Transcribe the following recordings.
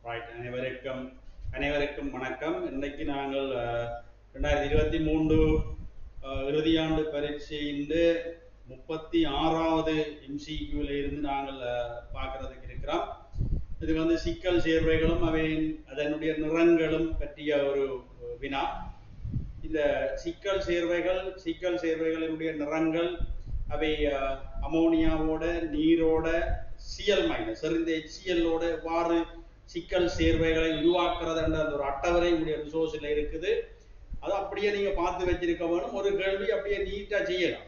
Right அனைவருக்கும் வணக்கம். இன்னைக்கு நாங்கள் 2023 இறுதியாண்டு பரீட்சையின் 36வது MCQல இருந்து நாங்கள் பார்க்கறதுக்கு இருக்கிறோம். இது வந்து சிக்கல் சேர்வைகளும் அதனுடைய நிறங்களும் பற்றிய ஒரு வினா. இந்த சிக்கல் சேர்வைகளினுடைய நிறங்கள் அவை அமோனியாவோட நீரோட Cl- செறிந்த HCl-ஓட எவ்வாறு சிக்கல் சேர்வைகளை உருவாக்குறது என்ற அந்த ஒரு அட்டவணை உங்களுடைய ரிசோர்ஸில் இருக்குது. அது அப்படியே நீங்க பார்த்து வச்சிருக்க வேணும். ஒரு கேள்வி அப்படியே நீட்டா செய்யலாம்.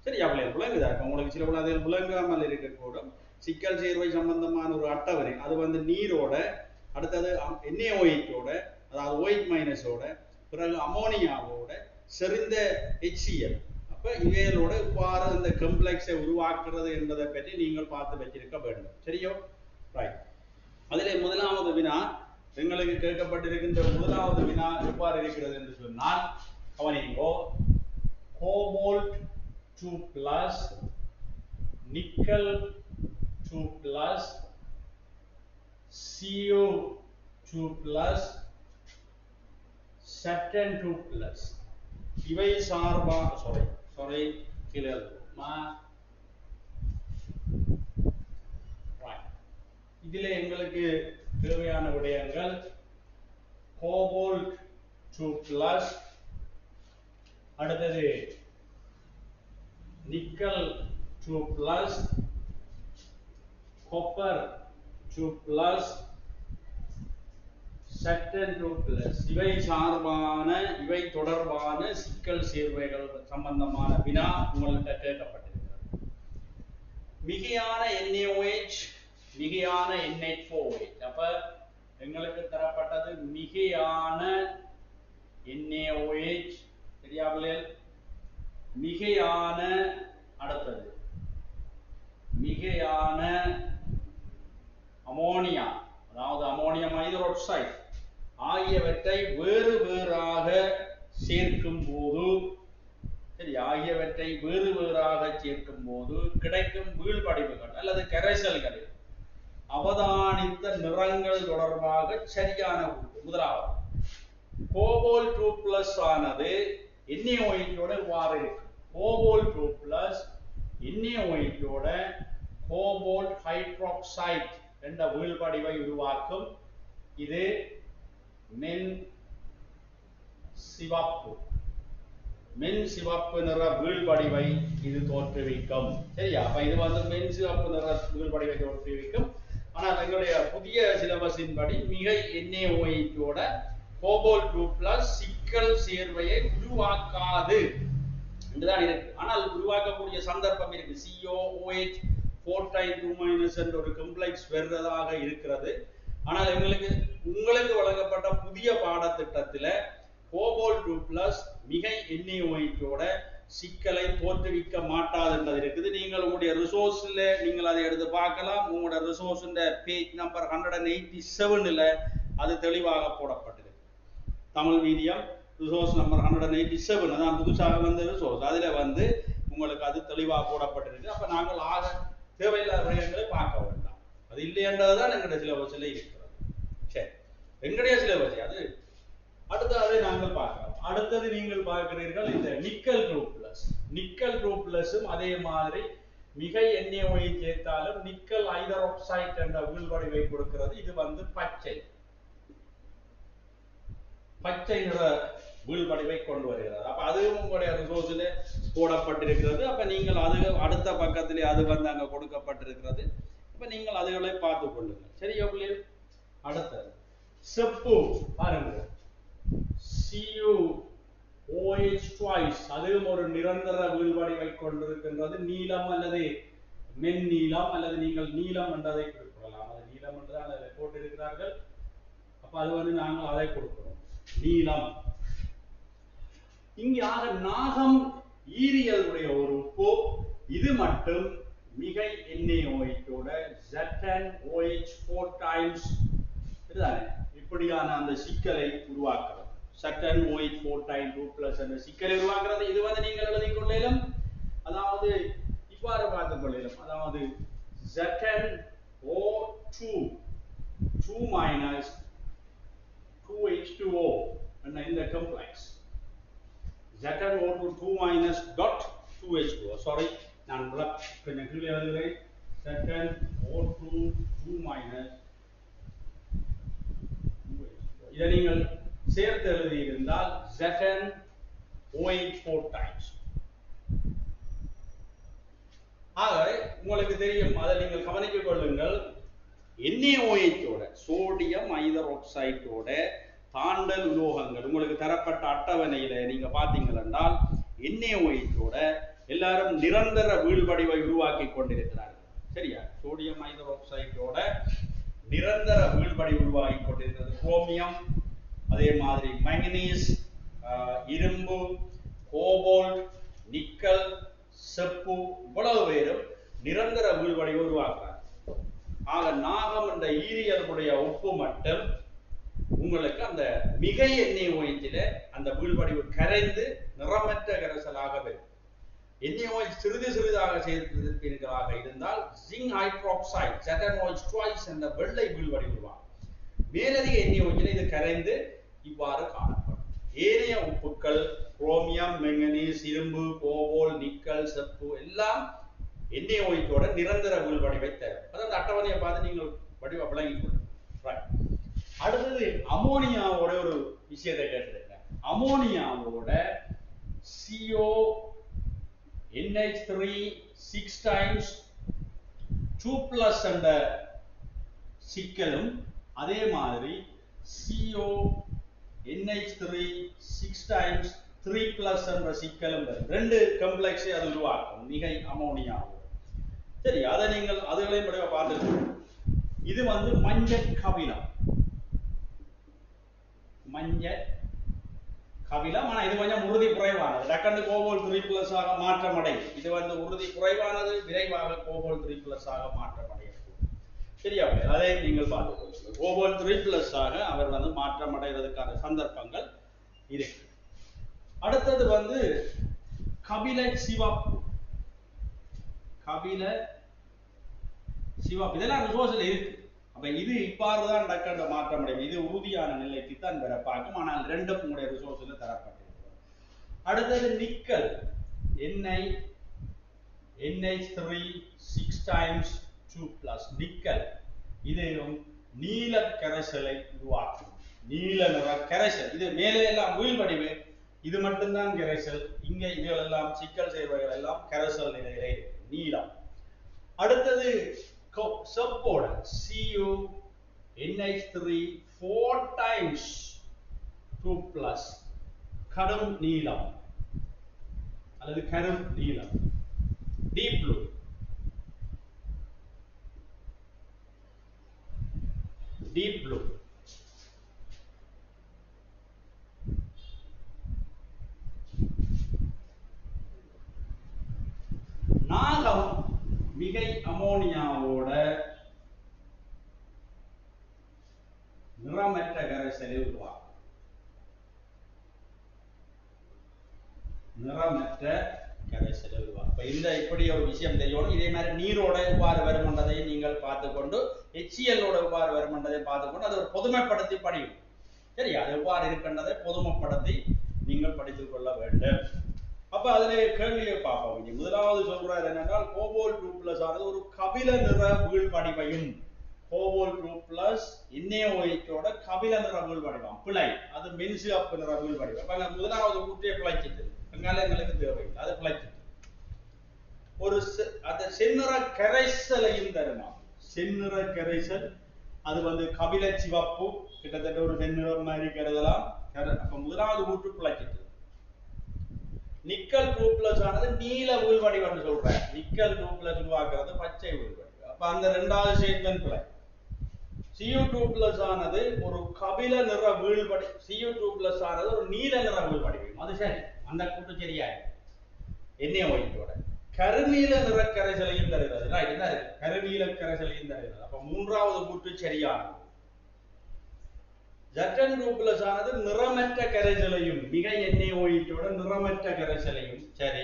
சரி, அவ்வளவு விளங்குதா? உங்களுக்கு சில அது விளங்காமல் இருக்கக்கூடும். சிக்கல் சேர்வை சம்பந்தமான ஒரு அட்டவணை, அது வந்து நீரோட, அடுத்தது NaOH-ஓட, அதாவது OH-ஓட, பிறகு அமோனியாவோட, செறிந்த HCl, அப்ப இவைகளோட இவ்வாறு அந்த காம்ப்ளெக்ஸை உருவாக்குறது என்பதை பற்றி நீங்கள் பார்த்து வச்சிருக்க வேண்டும். சரியோ? ரைட். அதிலே முதலாவது வினா எங்களுக்கு கேட்கப்பட்டிருக்கின்ற முதலாவது வினா எவ்வாறு இருக்கிறது என்று சொன்னால், கவனிங்கோ, கோபால்ட் 2+ நிக்கல் 2+ CO2+ Saturn 2+, இவை சார்பா கீழே இதில் எங்களுக்கு தேவையான விடயங்கள் கோபால்ட் 2+, அடுத்தது நிக்கல் 2+, காப்பர் 2+, Saturn 2+, இவை தொடர்பான சிக்கல் சேர்வைகள் சம்பந்தமான வினா உங்கள்கிட்ட கேட்கப்பட்டிருக்கிறது. மிகையான NaOH, மிகையான NH4OH. அப்ப எங்களுக்கு தரப்பட்டது மிகையான NaOH, சரியாகல? மிகையான, அடுத்தது மிகையான அமோனியா, அதாவது அமோனியம் ஹைட்ராக்சைடு ஆகியவற்றை வேறு வேறாக சேர்க்கும் போது, கிடைக்கும் வீழ்படிவுகள் அல்லது கரைசல்களில் அவதானித்த நிறங்கள் தொடர்பாக சரியான உறுப்பு. முதலாவது, கோபால்ட் 2+ ஆனது NaOH-ஓட இவ்வாறு இருக்கு. கோபால்ட் 2+ NaOH-ஓட கோபால்ட் ஹைட்ராக்சைடு என்ற வீழ்படிவை உருவாக்கும். இது மென் சிவப்பு நிற வீழ்படிவை இது தோற்றுவிக்கும். சரியா? அப்ப இது வந்து மென் சிவப்பு நிற வீழ்படிவை தோற்றுவிக்கும். ஆனால் எங்களுடைய புதிய சிலபஸின் படி மிகை NaOH-ஓட கோபால்ட் 2+ சிக்கல் சேர்வையை உருவாக்காது என்றுதான் இருக்கு. ஆனால் உருவாக்கக்கூடிய சந்தர்ப்பம் இருக்கு. COOH 4 என்ற ஒரு காம்ப்ளெக்ஸ் வருவதாக இருக்கிறது. ஆனால் உங்களுக்கு வழங்கப்பட்ட புதிய பாடத்திட்டத்தில் கோபால்ட் 2+ மிகை NaOH-ஓட சிக்கலை தோற்றுவிக்க மாட்டாது என்பது இருக்குது. நீங்கள் உங்களுடைய ரிசோர்ஸ்ல நீங்கள் அதை எடுத்து பார்க்கலாம். உங்களுடைய ரிசோர்ஸ் பேஜ் நம்பர் 187ல அது தெளிவாக போடப்பட்டது. தமிழ் மீடியம் ரிசோர்ஸ் நம்பர் 187, அதான் புதுசாக வந்த ரிசோர்ஸ். அதுல வந்து உங்களுக்கு அது தெளிவாக போடப்பட்டிருக்கு. அப்ப நாங்கள் தேவையில்லாத விடயங்களை பார்க்க வேண்டாம். அது இல்லையன்றதுதான் எங்களுடைய சிலபஸ்ல இருக்கிறது. சரி, எங்களுடைய சிலபஸ் அது அடுத்தது நாங்கள் பார்க்கலாம். அடுத்தது நீங்கள் பார்க்கிறீர்கள் இந்த நிக்கல் 2+. அதே மாதிரி மிகை NaOH சேர்த்தாலும் நிக்கல் ஹைட்ராக்சைடு என்ற வீழ்படிவை கொடுக்கிறது. இது வந்து பச்சை நிற வீழ்படிவை கொண்டு வருகிறது. அப்ப அதுவும் உங்களுடைய ரிசோர்ஸ்ல போடப்பட்டிருக்கிறது. அப்ப நீங்கள் அது அடுத்த பக்கத்திலே அது வந்து அங்க கொடுக்கப்பட்டிருக்கிறது. அப்ப நீங்கள் அதுகளை பார்த்துக் கொள்ளுங்கள். சரியா பிள்ளைகள்? அடுத்தது செப்பு பாருங்க, CuOH2, அதுவும் ஒரு நிரந்தர வீழ்படிவை கொண்டிருக்கின்றது. நீலம் அல்லது மென்நீலம் அல்லது நீங்கள் நீலம் என்றதை குறிப்பிடலாம். அது நீலம் என்று அதை போட்டிருக்கிறார்கள். அப்ப அது வந்து நாங்கள் அதை கொடுக்கிறோம், நீலம். இங்காக நாகம் ஈரியலுடைய ஒரு உப்பு, இது மட்டும் மிகை NaOH-ஓட ZnOH 4 times இப்படியான அந்த சிக்கலை உருவாக்குறது. ZnOH 4 times 2+ என்ற சிக்கலை உருவாக்குறது. இது வந்து நீங்கள் எழுதிக் கொள்ளலாம். அதாவது இவ்வாறு பார்த்துக் கொள்ளலாம். அதாவது ZnO2 2 minus 2H2O and in the complex. ZnO2 2 minus dot 2H2O. Sorry, நான் கொஞ்சம் கீழே எழுதுகிறேன். ZnO2 2 minus 2H2O. இதை நீங்கள் சேர்த்து எழுதியிருந்தால் ZnOH 4 times. ஆக உங்களுக்கு தெரியும், அதை நீங்கள் கவனித்துக் கொள்ளுங்கள். NaOH ஓட சோடியம் ஹைட்ராக்சைடோட தாண்டல் உலோகங்கள் உங்களுக்கு தரப்பட்ட அட்டவணையில நீங்க பாத்தீங்கன்னா NaOH ஓட எல்லாரும் நிரந்தர வீழ்வடிவை உருவாக்கி கொண்டிருக்கிறார்கள். சரியா? சோடியம் ஹைட்ராக்சைடோட நிரந்தர வீழ்வடிவு உருவாக்கி கொண்டிருக்கிறது. குரோமியம், அதே மாதிரி மங்கனீஸ், இரும்பு, கோபால்ட், நிக்கல், செப்பு, இவ்வளவு பேரும் நிரந்தர வீழ்வடிவை உருவாக்குறாங்க. ஆக நாகம் என்ற ஈரியலுடைய உப்பு மட்டும் உங்களுக்கு அந்த மிகை NaOH அந்த வீழ்வடிவு கரைந்து நிறமற்ற கரைசலாக வரும். NaOH சிறிது சிறிதாக சேர்த்திருப்பீர்களாக இருந்தால் ஜிங்க் ஹைட்ராக்சைடு ZnOH twice என்ற வெள்ளை வீழ்வடிவு உருவாகும். மேலதிக NaOH இது கரைந்து இவ்வாறு காணப்படும். ஏனைய உப்புக்கள் குரோமியம், மெங்கனீஸ், இரும்பு, கோபால்ட், நிக்கல், செப்பு எல்லாம் NaOH ஓட நிரந்தர வீழ்வடிவை தரும். அதாவது அட்டவணையை பார்த்து நீங்கள் வடிவ விளங்கிக் கொள்ளுங்கள். அடுத்தது அமோனியாவோட ஒரு விஷயத்தை கேட்டிருக்கேன். அமோனியாவோட CONH3 6 times 2+ என்ற சிக்கலும், அதே மாதிரி CONH3 6 times 3+ என்ற சிக்கலும் ரெண்டு காம்ப்ளெக்ஸை அது உருவாக்கும் மிகை அமோனியாவோட. சரி, அதை நீங்கள் அதுகளையும் படிவா பார்த்துருக்கீங்க. இது மஞ்சள் கபிலம், மஞ்சள் கபிலம். ஆனா இது கொஞ்சம் உறுதி குறைவானது. டக்கண்டு கோபால்ட் 3+ ஆக மாற்றமடையும். இது உறுதி குறைவானது, விரைவாக கோபால்ட் 3+ ஆக மாற்றமடையும். சரியா? அதை நீங்கள் பார்த்துக்கொள்ளுங்கள். கோபால்ட் 3+ ஆக அவர் மாற்றமடைவதற்கான சந்தர்ப்பங்கள் இருக்கு. அடுத்தது கபில சிவப்பு, கபில சிவப்பு இதெல்லாம் ரிசோர்ஸ்ல இருக்கு. அப்ப இது இப்பாறுதான் டக்கண்ட மாற்றம் அடையும். இது உறுதியான நிலைக்கு தான் பெற பார்க்கும். ஆனால் ரெண்டும் உங்களுடைய ரிசோர்ஸ்ல தரப்பட்டிருக்கிறது. அடுத்தது நிக்கல், NH3 6 times 2+. நிக்கல் இது நீல கரைசலை உருவாக்கும். நீல நிற கரைசல். இது மேலே எல்லாம் வீழ்வடிவு, இது மட்டும்தான் கரைசல். இங்க இதெல்லாம் சிக்கல் சேர்வைகள் எல்லாம் கரைசல் நிலையிலே நீலம். அடுத்தது செப்போட CuNH3 4 times 2+, கடும் நீலம் அல்லது கரும் நீலம், டீப் ப்ளூ. டீப் ப்ளூ நாகம் மிகை அமோனியாவோட நிறமற்ற கரைசலை உருவாக்கும். நிறமற்ற கரைசலை உருவாக்கும். இந்த இப்படி ஒரு விஷயம் தெரியணும். இதே மாதிரி நீரோட எவ்வாறு வரும் என்றதை நீங்கள் பார்த்துக்கொண்டு, HCl-ஓட எவ்வாறு வரும் என்றதை பார்த்துக்கொண்டு அதை ஒரு பொதுமைப்படுத்தி படியும். சரி, அது எவ்வாறு இருக்கின்றதை பொதுமைப்படுத்தி நீங்கள் படித்துக் கொள்ள வேண்டும். அப்ப அதிலே கேள்வியை பார்ப்போம். முதலாவது சொல்றாரு என்னென்றால் கோபால்ட் 2+ ஆனது ஒரு கபில நிற வீழ்வடிவையும், கோபால்ட் 2+ NaOH-ஓட கபில நிற வீழ்வடிவம் பிழை, அது மென்சிவப்பு நிற வீழ்வடிவம். அப்ப முதலாவது கூற்றியை பிழைச்சிட்டு அங்கால எங்களுக்கு தேவையில்லை, அது பிழைச்சிட்டு ஒரு அந்த செந்நிற கரைசலையும் தருமா. செந்நிற கரைசல் அது கபில சிவப்பு, கிட்டத்தட்ட ஒரு செந்நிறம் மாதிரி கருதலாம். அப்ப முதலாவது கூற்று பிழைச்சிட்டு. நிக்கல் 2+ ஆனது நீல வீழ்வடிவம் சொல்றேன். நிக்கல் 2+ உருவாக்குறது பச்சை வீழ்வடிவம். அப்ப அந்த இரண்டாவது ஸ்டேட்மென்ட் பிழை. Cu2+ ஆனது ஒரு கபில நிற வீழ்வடி, Cu2+ ஆனது ஒரு நீல நிற வீழ்வடிவம். அது சரி, அந்த கூட்டு சரியா. NaOH-ஓட கருநீல நிற கரைசலையும் தருகிறது. ரைட், என்ன இருக்கு? கருநீல கரைசலையும் தருகிறது. அப்ப மூன்றாவது கூற்று சரியானது. Zn2+ ஆனது நிறமற்ற கரைசலையும், மிகை NaOH-ஓட நிறமற்ற கரைசலையும் சரி,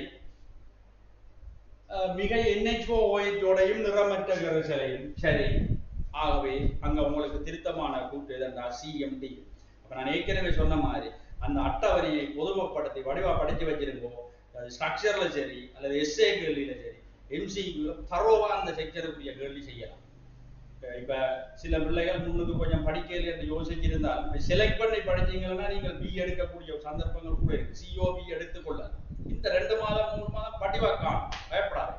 மிகை NHOOH-ஓடையும் நிறமற்ற கரைசலையும் சரி, ஆகவே அங்க உங்களுக்கு திருத்தமான கூட்டு எதென்றா சிஎம்டி. அப்ப நான் ஏற்கனவே சொன்ன மாதிரி அந்த அட்டவணையை பொதுமைப்படுத்தி வடிவா படிச்சு வச்சிருக்கோம். ஸ்ட்ரக்சர்ல சரி அல்லது எஸ்ஏ கேள்வியில சரி எம்சிக்யூல தரோவா அந்த செக்ஷனுக்குரிய கேள்வி செய்யலாம். இப்ப சில பிள்ளைகள் முன்னுக்கு கொஞ்சம் படிக்கல என்று யோசிச்சிருந்தால் செலக்ட் பண்ணி படிச்சீங்கன்னா நீங்கள் பி எடுக்கக்கூடிய சந்தர்ப்பங்கள் கூட இருக்கு. சிஓபி எடுத்துக்கொள்ள இந்த 2 மாதம் 3 மாதம் படிவா காணும், பயப்படாது.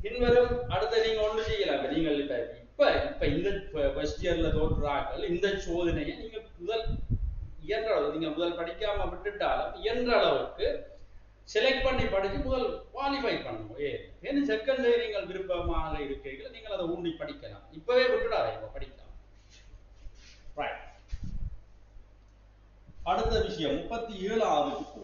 பின்வரும் அடுத்த நீங்க ஒண்ணு செய்யலாம். நீங்கள் இப்ப இந்த ஃபர்ஸ்ட் இயர்ல தோற்றுறார்கள் இந்த சோதனையை நீங்க இயன்ற அளவு நீங்க முதல் படிக்காம விட்டுட்டாலும் இயன்ற அளவுக்கு செலக்ட் பண்ணி படிச்சு முதல் குவாலிஃபை பண்ணுவோம். ஏன்னு செகண்ட் நீங்கள் விருப்பமாக இருக்கீர்கள், நீங்கள் அதை ஊண்டி படிக்கலாம். இப்பவே விட்டுடாத, இப்ப படிக்கலாம். அடுத்த விஷயம் 37வது போ.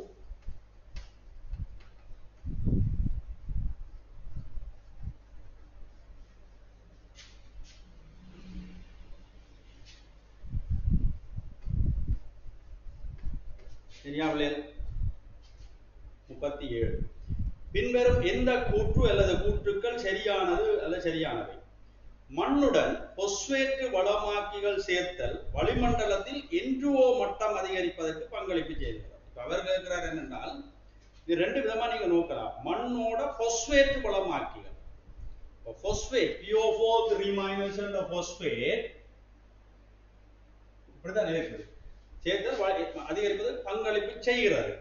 சரியா? 37 பின்வரும் எந்த கூற்று அல்லது கூற்றுக்கள் சரியானது அல்ல சரியானவை? மண்ணுடன் பொஸ்பேட்டு வளமாக்கிகள் சேர்த்தல் வளிமண்டலத்தில் N2O மட்டம் அதிகரிப்பதற்கு பங்களிப்பு செய்கிறது. இப்ப அவர் கேட்கிறார் என்னென்றால் இது 2 விதமா நீங்க நோக்கலாம். மண்ணோட பொஸ்பேட்டு வளமாக்கிகள், பொஸ்பேட் PO4 3- என்ற பொஸ்பேட் இப்படிதான் இருக்குது, சேர்த்தல் அதிகரிப்பதற்கு பங்களிப்பு செய்கிறது.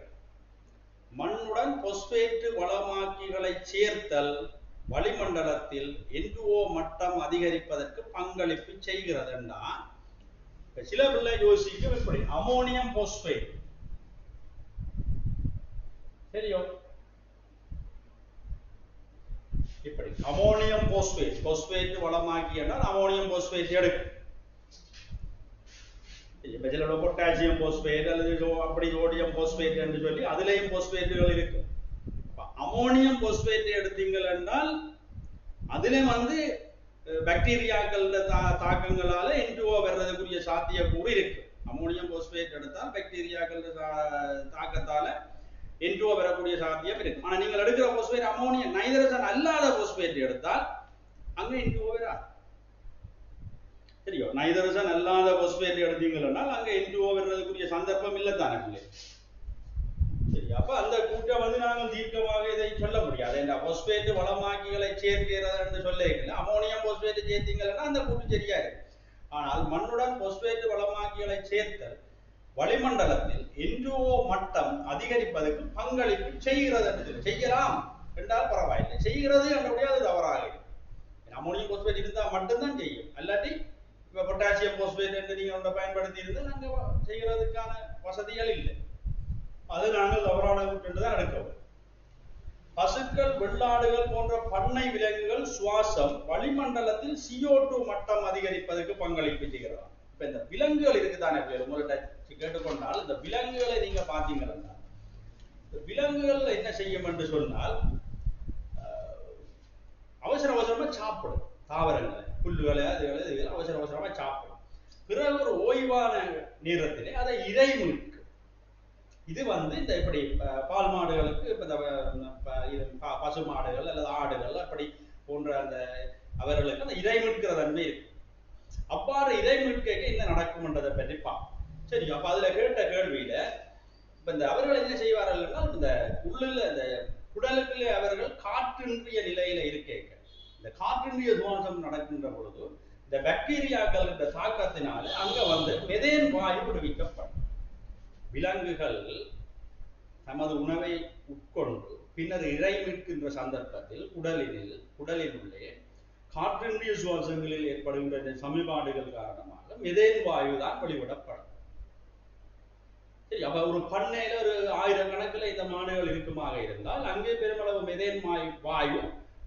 மண்ணுடன் பொஸ்பேட்டு வளமாக்கிகளை சேர்த்தல் வளிமண்டலத்தில் N2O மட்டம் அதிகரிப்பதற்கு பங்களிப்பு செய்கிறதுன்னா சில பிள்ளை யோசிக்கும் இப்படி அமோனியம் பொஸ்பேட். சரியோ? இப்படி அமோனியம் பொஸ்பேட், பொஸ்பேட் வளமாக்கி என்றால் அமோனியம் பொஸ்பேட் எடுக்கும். பொட்டாசியம் போஸ்பேட் அல்லது அப்படி சோடியம் போஸ்பேட் என்று சொல்லி அதுலயும் போஸ்பேட்டுகள் இருக்கு. அமோனியம் போஸ்பேட் எடுத்தீங்கள் என்றால் அதுல பாக்டீரியாக்கள் தாக்கங்களால N2O வர்றதுக்குரிய சாத்தியக்கூறு இருக்கு. அமோனியம் போஸ்பேட் எடுத்தால் பாக்டீரியாக்கள் தாக்கத்தால N2O வரக்கூடிய சாத்தியம் இருக்கு. ஆனா நீங்கள் எடுக்கிற போஸ்பேட் அமோனியம் நைட்ரஜன் அல்லாத போஸ்பேட் எடுத்தால் அங்க N2O வராது. சரியோ? நைட்ரஜன் அல்லாத போஸ்பேட் எடுத்தீங்கன்னா அங்க N2O வர்றதுக்குரிய சந்தர்ப்பம் இல்லத்தானே பிள்ளை. சரி, அப்ப அந்த கூட்டம் நாங்கள் தீர்க்கமாக இதை சொல்ல முடியாது. இந்த போஸ்பேட் வளமாக்கிகளை சேர்க்கிறது என்று சொல்ல அமோனியம் போஸ்பேட் சேர்த்தீங்கன்னா அந்த கூட்டு சரியா இருக்கு. ஆனால் மண்ணுடன் போஸ்பேட் வளமாக்கிகளை சேர்த்தல் வளிமண்டலத்தில் N2O மட்டம் அதிகரிப்பதற்கு பங்களிப்பு செய்கிறது என்று செய்யலாம் என்றால் பரவாயில்லை. செய்கிறது என்றபடியே அது தவறாக இருக்கு. அமோனியம் போஸ்பேட் இருந்தா மட்டும்தான் செய்யும். அல்லாட்டி இப்ப பொட்டாசியம் போஸ்பேட் என்று நீங்க பயன்படுத்தி இருந்து நாங்க செய்யறதுக்கான வசதிகள் இல்லை. அது நாங்கள் தவறான கூட்டுதான் எடுக்கவும். பசுக்கள், வெள்ளாடுகள் போன்ற பண்ணை விலங்குகள் சுவாசம் வளிமண்டலத்தில் CO2 மட்டம் அதிகரிப்பதற்கு பங்களிப்பு செய்கிறதா? இப்ப இந்த விலங்குகள் இருக்குதானே உங்கள்கிட்ட கேட்டுக்கொண்டால் இந்த விலங்குகளை நீங்க பாத்தீங்கன்னா விலங்குகள் என்ன செய்யும் என்று சொன்னால் அவசரமா சாப்பிடும். தாவரங்களை, புல்லுகளை, அதுகளை அவசரமா சாப்பிடும். பிறகு ஒரு ஓய்வான நேரத்திலே அதை இறை மீட்கும். இது இந்த இப்படி பால் மாடுகளுக்கு இப்ப பசு மாடுகள் அல்லது ஆடுகள் அப்படி போன்ற அந்த அவர்களுக்கு அந்த இறை மீட்கிற தன்மை இருக்கு. அவ்வாறு இறை மீட்க என்ன நடக்கும் என்றதை பற்றி பார்ப்போம். சரி, அப்ப அதுல கேட்ட கேள்வியில இப்ப இந்த அவர்கள் என்ன செய்வார்கள் என்றால் இந்த உள்ளுல இந்த குடலுக்குள்ளே அவர்கள் காற்றின்றிய நிலையில இருக்கேங்க. இந்த காற்றின்றிய சுவாசம் நடக்கின்ற பொழுது இந்த பாக்டீரியாக்கள் இந்த தாக்கத்தினால அங்க மெதேன் வாயு விடுவிக்கப்படும். விலங்குகள் தமது உணவை உட்கொண்டு பின்னர் இறை மீட்கின்ற சந்தர்ப்பத்தில் குடலின் உள்ளே காற்றின்றிய சுவாசங்களில் ஏற்படுகின்ற சமிபாடுகள் காரணமாக மெதேன் வாயு தான் வெளிவிடப்படும். சரி, அப்ப ஒரு பண்ணையில ஒரு 1000 கணக்குல இந்த மாடுகள் இருக்குமாக இருந்தால் அங்கே பெருமளவு மெதேன் வாயு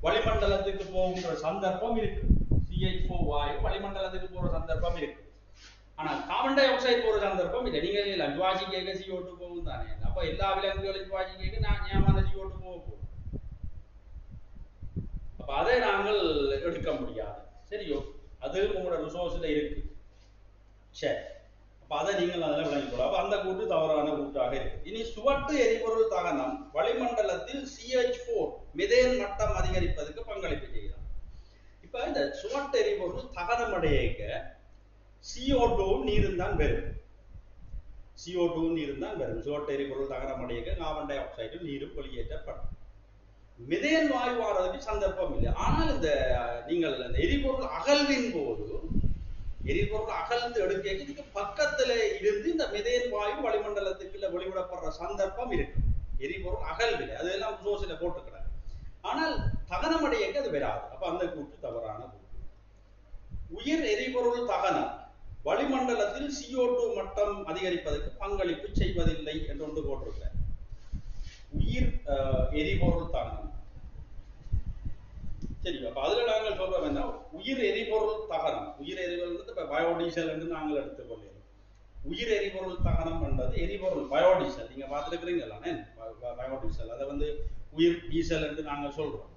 வளிமண்டலத்துக்கு போகின்ற சந்தர்ப்பம் இருக்கு. CH4 வாயு வளிமண்டலத்துக்கு போற சந்தர்ப்பம் இருக்கு. ஆனா கார்பன் டை ஆக்சைடு போற சந்தர்ப்பம் இல்லை. நீங்க சுவாசி கேட்க CO2 போகும் தானே. அப்ப எல்லா விலங்குகளும் சுவாசி கேட்க ஞாபகமான CO2 போகும். அப்ப அதை நாங்கள் எடுக்க முடியாது. சரியோ? அது உங்களோட ரிசோர்ஸ்ல இருக்கு. சரி, அப்ப அதை நீங்கள் அதில் விளங்கிக்கொள்ள. அப்ப அந்த கூட்டு தவறான கூட்டாக இருக்கு. இனி சுவட்டு எரிபொருள் தகனம் வளிமண்டலத்தில் CH4 மெதேன் மட்டம் அதிகரிப்பதற்கு பங்களிப்பு செய்யலாம். இப்ப இந்த சுவட்டு எரிபொருள் தகனம் அடையக்க CO2 நீரும் தான் வரும். CO2 நீரும் தான் வரும். சுவட்டு எரிபொருள் தகனம் அடையக்க கார்பன் டை ஆக்சைடு நீரும் வெளியேற்றப்படும். மிதேன் வாயு வாரதுக்கு சந்தர்ப்பம் இல்லை. ஆனால் இந்த நீங்கள் அந்த எரிபொருள் அகழ்வின் போது எரிபொருள் அகழ்ந்து எடுக்க இதுக்கு பக்கத்துல இருந்து இந்த மிதேன் வாயு வளிமண்டலத்துக்குள்ள வெளிவிடப்படுற சந்தர்ப்பம் இருக்கு. எரிபொருள் அகழ்வில் அதெல்லாம் சோசில போட்டுக்கிறாங்க. ஆனால் தகனம் அடையக்க அது வராது. அப்ப அந்த கூற்று தவறான கூற்று. உயிர் எரிபொருள் தகனம் வளிமண்டலத்தில் CO2 மட்டம் அதிகரிப்பதற்கு பங்களிப்பு செய்வதில்லை என்று ஒன்று போட்டிருக்க. உயிர் எரிபொருள் தகனம் சரி. அப்ப அதுல நாங்கள் சொல்றோம் என்ன, உயிர் எரிபொருள் தகனம், உயிர் எரிபொருள் பயோடீசல் என்று நாங்கள் எடுத்துக்கொள்கிறோம். உயிர் எரிபொருள் தகனம் என்றது எரிபொருள் பயோடீசல் நீங்க பார்த்துருக்கிறீங்களா பயோடீசல், அதை வந்து உயிர் டீசல் என்று நாங்கள் சொல்றோம்.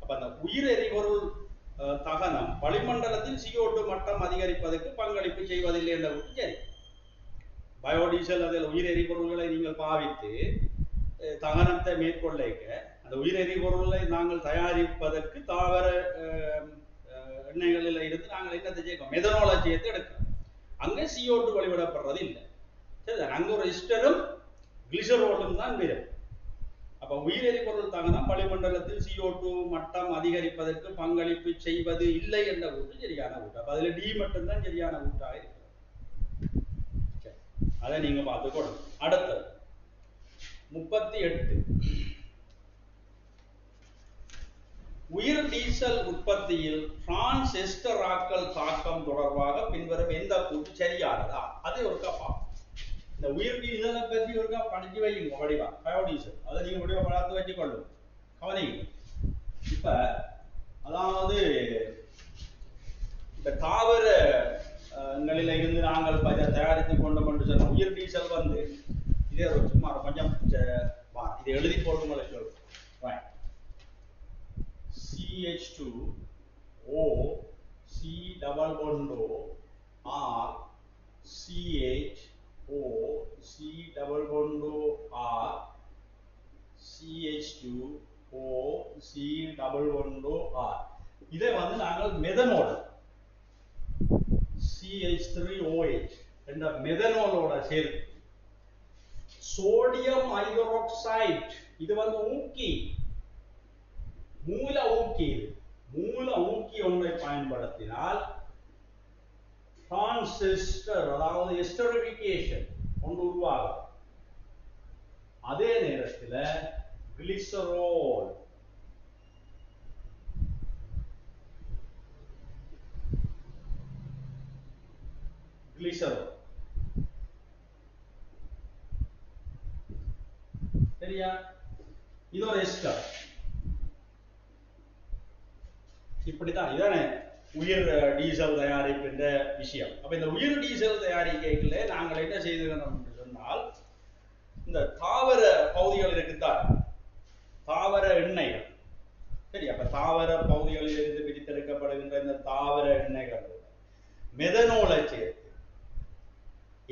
அப்ப அந்த உயிர் எரிபொருள் தகனம் வளிமண்டலத்தில் CO2 மட்டம் அதிகரிப்பதற்கு பங்களிப்பு செய்வதில்லை என்ற சரி. பயோடீசல் அதில் உயிர் எரிபொருள்களை நீங்கள் பாவித்து தகனத்தை மேற்கொள்ளைக்க அந்த உயிர் எரிபொருளை நாங்கள் தயாரிப்பதற்கு தாவர எண்ணெய்களில் இருந்து நாங்கள் என்னத்தை சேர்க்கோம், மெதனோலை சேர்த்து எடுக்கிறோம். அங்கே CO2 வெளிவிடப்படுறது இல்லை. சரி, அங்கே ஒரு எஸ்டரும் கிளிசரோலும் தான் வரும். அப்ப உயிர் எரிபொருள் தகனம் வளிமண்டலத்தில் CO2 மட்டம் அதிகரிப்பதற்கு பங்களிப்பு செய்வது இல்லை என்ற கூற்று சரியான கூற்று. அப்ப அதுல டி மட்டும்தான் சரியான கூற்றாக இருக்கு. அதை நீங்க பார்த்துக்கணும். அடுத்தது 38. உயிர் டீசல் உற்பத்தியில் டிரான்ஸ் எஸ்டராக்கள் தாக்கம் தொடர்பாக பின்வரும் எந்த கூற்று சரியானதா? அது ஒரு கப்பா. இந்த உயிர் டீசலை பற்றி ஒரு படிச்சு வைங்க வடிவா, பயோடீசல் அதை நீங்க வடிவா வளர்த்து வச்சு கொள்ளும் கவனிங்க. இப்ப அதாவது இந்த தாவரங்களில இருந்து நாங்கள் தயாரித்து கொண்டோம் என்று சொன்ன உயிர் டீசல் வந்து இதே ஒரு சும்மா கொஞ்சம் இதை எழுதி போடுங்களை சொல்றோம். CH2O C double bond O R CHO C double bond O R CH2O C double bond O R. இதை வந்து நாங்கள் மெதனோல் CH3OH என்ற மெதனோலோட சேர்த்து சோடியம் ஹைட்ரோக்சைடு, இது வந்து ஊக்கி மூல ஊக்கி ஒன்றை பயன்படுத்தினால் டிரான்சிஸ்டர் அதாவது எஸ்டரிஃபிகேஷன் ஒன்று உருவாகும். அதே நேரத்தில் கிளிசரோல் சரியா, இது ஒரு எஸ்டர். இப்படித்தான் இதானே உயிர் டீசல் தயாரிக்கின்ற விஷயம். அப்ப இந்த உயிர் டீசல் தயாரிக்கையில நாங்கள் என்ன செய்திருக்கோம் என்று சொன்னால், இந்த தாவர பகுதிகள் இருக்குத்தான், தாவர எண்ணெய்கள் சரி. அப்ப தாவர பகுதிகளில் இருந்து பிரித்தெடுக்கப்படுகின்ற இந்த தாவர எண்ணெய்கள் மெதனோலை சேர்த்து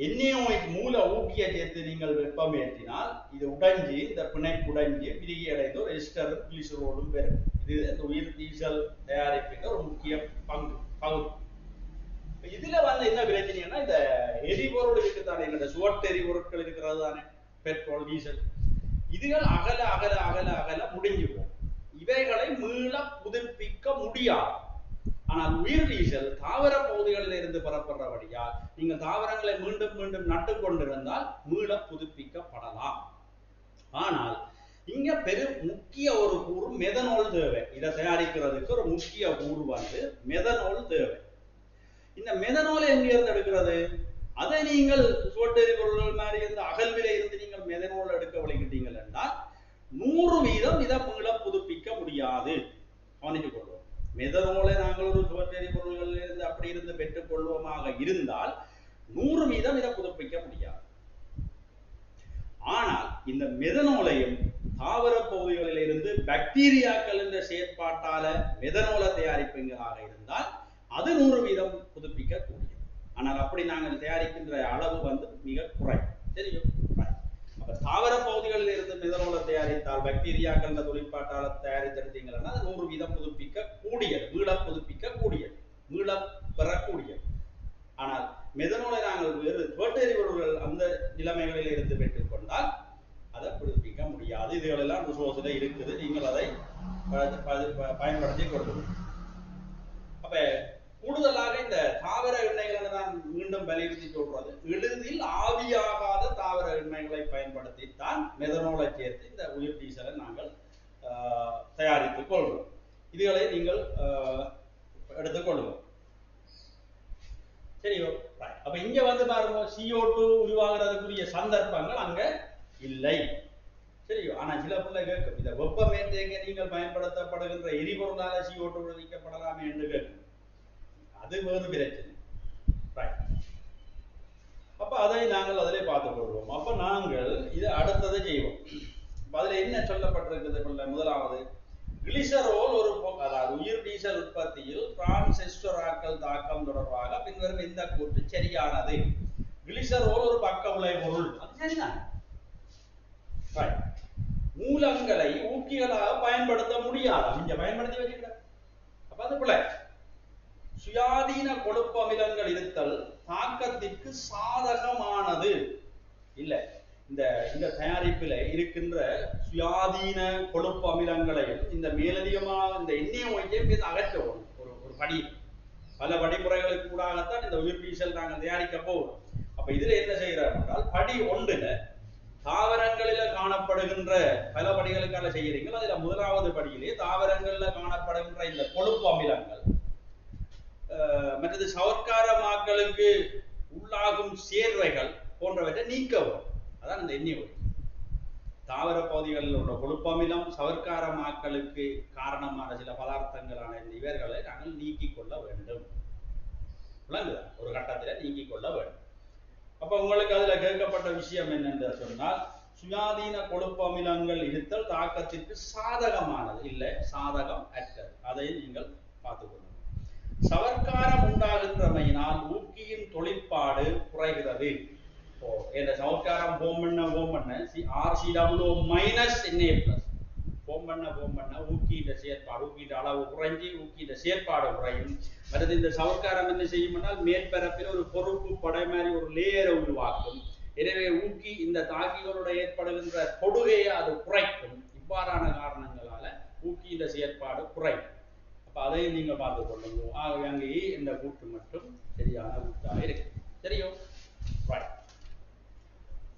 NaOH மூல ஊக்கியை சேர்த்து நீங்கள் வெப்பம் ஏற்றினால் இது உடைஞ்சி இந்த பிணைப்பு உடைஞ்சி பிரிகி அடைந்து ஒரு எஸ்டரும் கிளிசரோலும் பெறும். இது இந்த உயிர் டீசல் தயாரிப்புக்கு ஒரு முக்கிய பகுதி. இதுல வந்து என்ன பிரச்சனைன்னா, இந்த எரிபொருள் இருக்குதானே, இந்த சுவட்டு எரிபொருட்கள் இருக்கிறது தானே, பெட்ரோல் டீசல், இதுகள் அகல அகல அகல அகல முடிஞ்சு போகும். இவைகளை மீள புதுப்பிக்க முடியாது. ஆனால் உயிர் டீசல் தாவர பகுதிகளில் இருந்து பெறப்படுறபடியால் நீங்கள் தாவரங்களை மீண்டும் மீண்டும் நட்டு கொண்டிருந்தால் மீள புதுப்பிக்கப்படலாம். ஆனால் இங்க முக்கிய ஒரு கூறு மெதனோல் தேவை. இதை தயாரிக்கிறதுக்கு ஒரு முக்கிய கூறு வந்து மெதனோல் தேவை. இந்த மெதனோலை எங்கிருந்து எடுக்கிறது? அதை நீங்கள் சுவட்டு எரிபொருள்கள் மாதிரி இருந்து அகல்வில இருந்து நீங்கள் மெதனோல் எடுக்க விளைக்கிட்டீங்கள் என்றால் 100% இதை மீள புதுப்பிக்க முடியாது. கவனித்துக் கொள்வோம். மெதனோலை நாங்கள் ஒரு சுவட்டு எரிபொருள்களில் இருந்து அப்படி இருந்து பெற்றுக் கொள்வோமாக இருந்தால் 100% இதை புதுப்பிக்க முடியாது. ஆனால் இந்த மெதனோலையும் தாவர பகுதிகளில் இருந்து பாக்டீரியாக்கள் என்ற செயற்பாட்டால மெதனோலை தயாரிப்பீங்களாக இருந்தால் அது 100% புதுப்பிக்க கூடியது. ஆனால் அப்படி நாங்கள் தயாரிக்கின்ற அளவு வந்து மிக குறை. தெரியும். அப்ப தாவர பகுதிகளில் இருந்து மெதனோலை தயாரித்தால் பாக்டீரியாக்கள் தொழிற்பாட்டால் தயாரித்தெடுத்தீங்கன்னா 100% புதுப்பிக்க கூடியது, மீள புதுப்பிக்க கூடியது, மீள பெறக்கூடியது. ஆனால் மெதனோலை நாங்கள் வேறு வேட்டு எரிபொருள்கள் அந்த நிலைமைகளில் இருந்து பெற்றுக் கொண்டால் அதை புதுப்பிக்க முடியாது. இதுகளெல்லாம் ரிசோர்ஸில் இருக்குது, நீங்கள் அதை பயன்படுத்தி கொள்ளுங்கள். அப்ப கூடுதலாக இந்த தாவர எண்ணெய்களை நான் மீண்டும் வலியுறுத்தி சொல்றது, எளிதில் ஆவியாகாத தாவர எண்ணெய்களை பயன்படுத்தித்தான் மெதனோலை சேர்த்து இந்த உயிர் டீசலை நாங்கள் தயாரித்துக் கொள்வோம். இதுகளை நீங்கள் எடுத்துக்கொள்வோம். சரியோ? அப்ப இங்க வந்து பாருங்க, CO2 உருவாகிறதுக்குரிய சந்தர்ப்பங்கள் அங்க இல்லை. சரியோ? ஆனா சில பிள்ளை கேட்கும், இந்த வெப்பமேற்றங்க நீங்கள் பயன்படுத்தப்படுகின்ற எரிபொருளால CO2 விடுவிக்கப்படலாமே என்று கேட்கும். அது வேறு பிரச்சனை. அப்ப அதை நாங்கள் அதிலே பார்த்துக் கொள்வோம். அப்ப நாங்கள் இதை அடுத்ததை செய்வோம். அதுல என்ன சொல்லப்பட்டிருக்கிறது? முதலாவது, கிளிசரோல் ஒரு அதாவது உயிர் டீசல் உற்பத்தியில் டிரான்சிஸ்டராக்கள் தாக்கம் தொடர்பாக பின்வரும் இந்த கூற்று சரியானது. கிளிசரோல் ஒரு பக்க விளைபொருள், அது சரிதான். மூலங்களை ஊக்கிகளாக பயன்படுத்த முடியாது, இங்க பயன்படுத்தி வச்சுக்கிற. அப்ப அது பிள்ளை சுயாதீன கொழுப்பு அமிலங்கள் இருத்தல் தாக்கத்திற்கு சாதகமானது இல்ல. இந்த தயாரிப்பில் இருக்கின்ற சுயாதீன கொழுப்பு அமிலங்களையும் இந்த மேலதிகமாக இந்த எண்ணெயை அகற்றவும் ஒரு படி, பல படிமுறைகளுக்கு கூடாகத்தான் இந்த உயிர் டீசல் நாங்கள் தயாரிக்க போவோம். அப்ப இதுல என்ன செய்யறோம் என்றால், படி 1ல தாவரங்களில காணப்படுகின்ற பல படிகளுக்காக செய்யறீங்க. அதுல முதலாவது படியிலே தாவரங்கள்ல காணப்படுகின்ற இந்த கொழுப்பு அமிலங்கள், மற்றது சவர்க்காரமாக்களுக்கு உள்ளாகும் சேர்வைகள் போன்றவற்றை நீக்கவும். அதான் இந்த எண்ணெய் ஒளி. தாவர பகுதிகளில் உள்ள கொழுப்பமிலம் சவர்க்காரமாக்களுக்கு காரணமான சில பதார்த்தங்களான இந்த இவர்களை நாங்கள் நீக்கிக் கொள்ள வேண்டும். விளங்குதா? ஒரு கட்டத்தில் நீக்கிக் கொள்ள வேண்டும். அப்ப உங்களுக்கு அதுல கேட்கப்பட்ட விஷயம் என்னென்று சொன்னால், சுயாதீன கொழுப்பு அமிலங்கள் இருத்தல் தாக்கத்திற்கு சாதகமானது இல்லை, சாதகம் அற்றது. அதை நீங்கள் பார்த்துக்கொள்ளுங்கள். சவர்க்காரம் உண்டாகின்றமையினால் ஊக்கியின் தொழிற்பாடு குறைகிறது. இந்த சவர்க்காரம் போம் பண்ண RCWO மைனஸ் NA பிளஸ் போம் பண்ண ஊக்கியின் செயற்பாடு, ஊக்கியின் அளவு குறைஞ்சி ஊக்கியின் செயற்பாடு குறையும். மற்றது இந்த சவர்க்காரம் என்ன செய்யும், மேற்பரப்பில் ஒரு பொறுப்பு படை மாதிரி ஒரு லேயரை உருவாக்கும். எனவே ஊக்கி இந்த தாக்கிகளோட ஏற்படுகின்ற கொடுகையை அது குறைக்கும். இவ்வாறான காரணங்களால ஊக்கியின் செயற்பாடு குறையும். அப்ப அதையும் நீங்க பார்த்துக் கொள்ளுங்க. ஆகவே அங்கேயே இந்த கூட்டு மட்டும் சரியான கூட்டாக இருக்கு. சரியோ?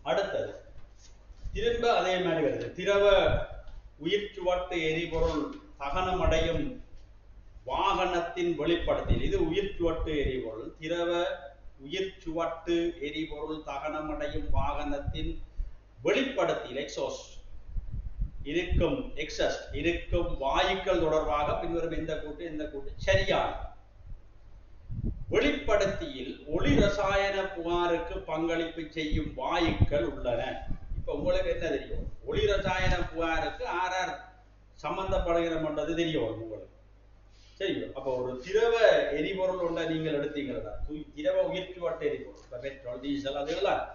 அடுத்தது திரும்ப அதே மாதிரி வருது. திரவ உயிர் சுவட்டு எரிபொருள் தகனமடையும் வாகனத்தின் வெளிப்படுத்தல். இது உயிர் சுவட்டு எரிபொருள். திரவ உயிர் சுவட்டு எரிபொருள் தகனமடையும் வாகனத்தின் வெளிப்படுத்தல் எக்ஸாஸ்ட் இருக்கும் வாயுக்கள் தொடர்பாக பின்வரும் இந்த கூட்டு சரியான. வெளிப்படுத்தியில் ஒளி ரசாயன புகாருக்கு பங்களிப்பு செய்யும் வாயுக்கள் உள்ளன. இப்ப உங்களுக்கு என்ன தெரியும்? ஒளி ரசாயன புகாருக்கு ஆர் சம்பந்தப்படுகிறது தெரியும் உங்களுக்கு. சரி, அப்ப ஒரு திரவ எரிபொருள் ஒன்றை நீங்கள் எடுத்தீங்களா, திரவ உயிர் சுவட்டு எரிபொருள், பெட்ரோல், டீசல், அதெல்லாம்.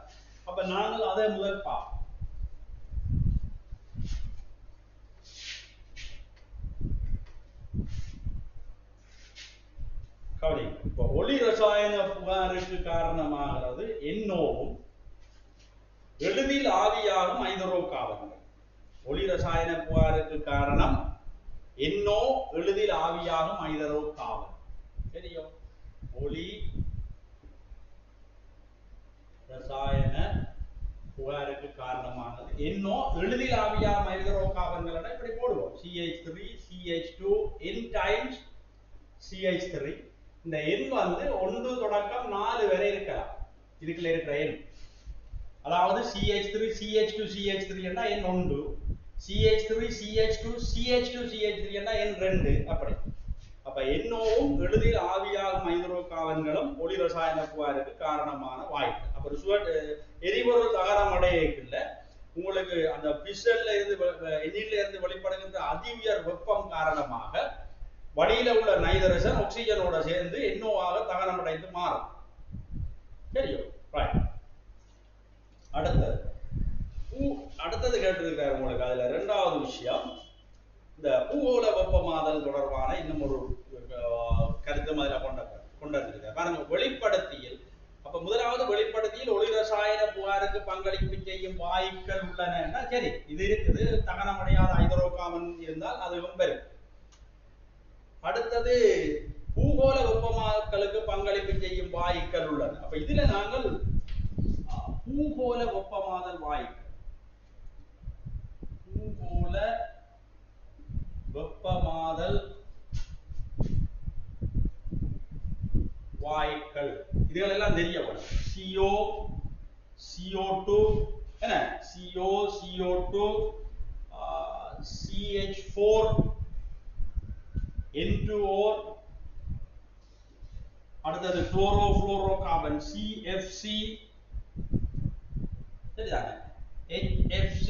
அப்ப நாங்கள் அதை முதல் பார்ப்போம். இப்போ ஒளி ரசாயன புகாருக்கு காரணமாகிறது NOவும் எளிதில் ஆவியாகும் ஹைட்ரோ கார்பன்கள். ஒளி ரசாயன புகாருக்கு காரணம் NO, எளிதில் ஆவியாகும் ஹைட்ரோ கார்பன். தெரியும்? ஒளி ரசாயன புகாருக்கு காரணமானது NO, எளிதில் ஆவியாகும் ஹைட்ரோ கார்பன்கள். இப்படி போடுவோம், CH3 CH2 N times CH3. இந்த N வந்து 1 தொடக்கம் 4 வரை இருக்கலாம். இதுக்குள்ள இருக்கிற N, அதாவது CH3 CH2 CH3 என்ன N1, CH3 CH2 CH2 CH3 என்ன N2, அப்படி. அப்ப NOவும் எளிதில் ஆவியாகும் ஹைட்ரோ கார்பன்களும் ஒளி ரசாயன புகாருக்கு காரணமான வாய்ப்பு. அப்ப எரிபொருள் தகரமடையக்குள்ள உங்களுக்கு அந்த பிஸ்டன்ல இருந்து எண்ணில இருந்து வெளிப்படுகின்ற அதி உயர் வெப்பம் காரணமாக வடியில உள்ள நைட்ரஜன் ஆக்சிஜனோட சேர்ந்து NOவாக தகனமடைந்து மாறும். தெரியும்? அடுத்தது அடுத்தது கேட்டிருக்கிறார் உங்களுக்கு. அதுல இரண்டாவது விஷயம், இந்த பூகோள வெப்பமாதல் தொடர்பான இன்னும் ஒரு கருத்தும் அதில் கொண்டிருக்கிறார் பாருங்க. வெளிப்படுத்தியில், அப்ப முதலாவது வெளிப்படுத்தியில் ஒளி ரசாயன புகாருக்கு பங்களிப்பு செய்யும் வாயுக்கள் உள்ளன. சரி, இது இருக்குது. தகனமடையாத ஹைட்ரோகார்பன் இருந்தால் அதுவும் பெறும். அடுத்தது பூகோள வெப்பமாக்கலுக்கு பங்களிப்பு செய்யும் வாயுக்கள் உள்ளன. அப்ப இதுல நாங்கள் பூகோள வெப்பமாதல் வாயுக்கள், பூகோள வெப்பமாதல் வாயுக்கள் இதுகளெல்லாம் தெரிய வரும். CO, CO2 என்ன, CO, CO2, CH4, N2O, அடுத்தது குளோரோஃப்ளோரோகார்பன் CFC, சரிதானே, HFC,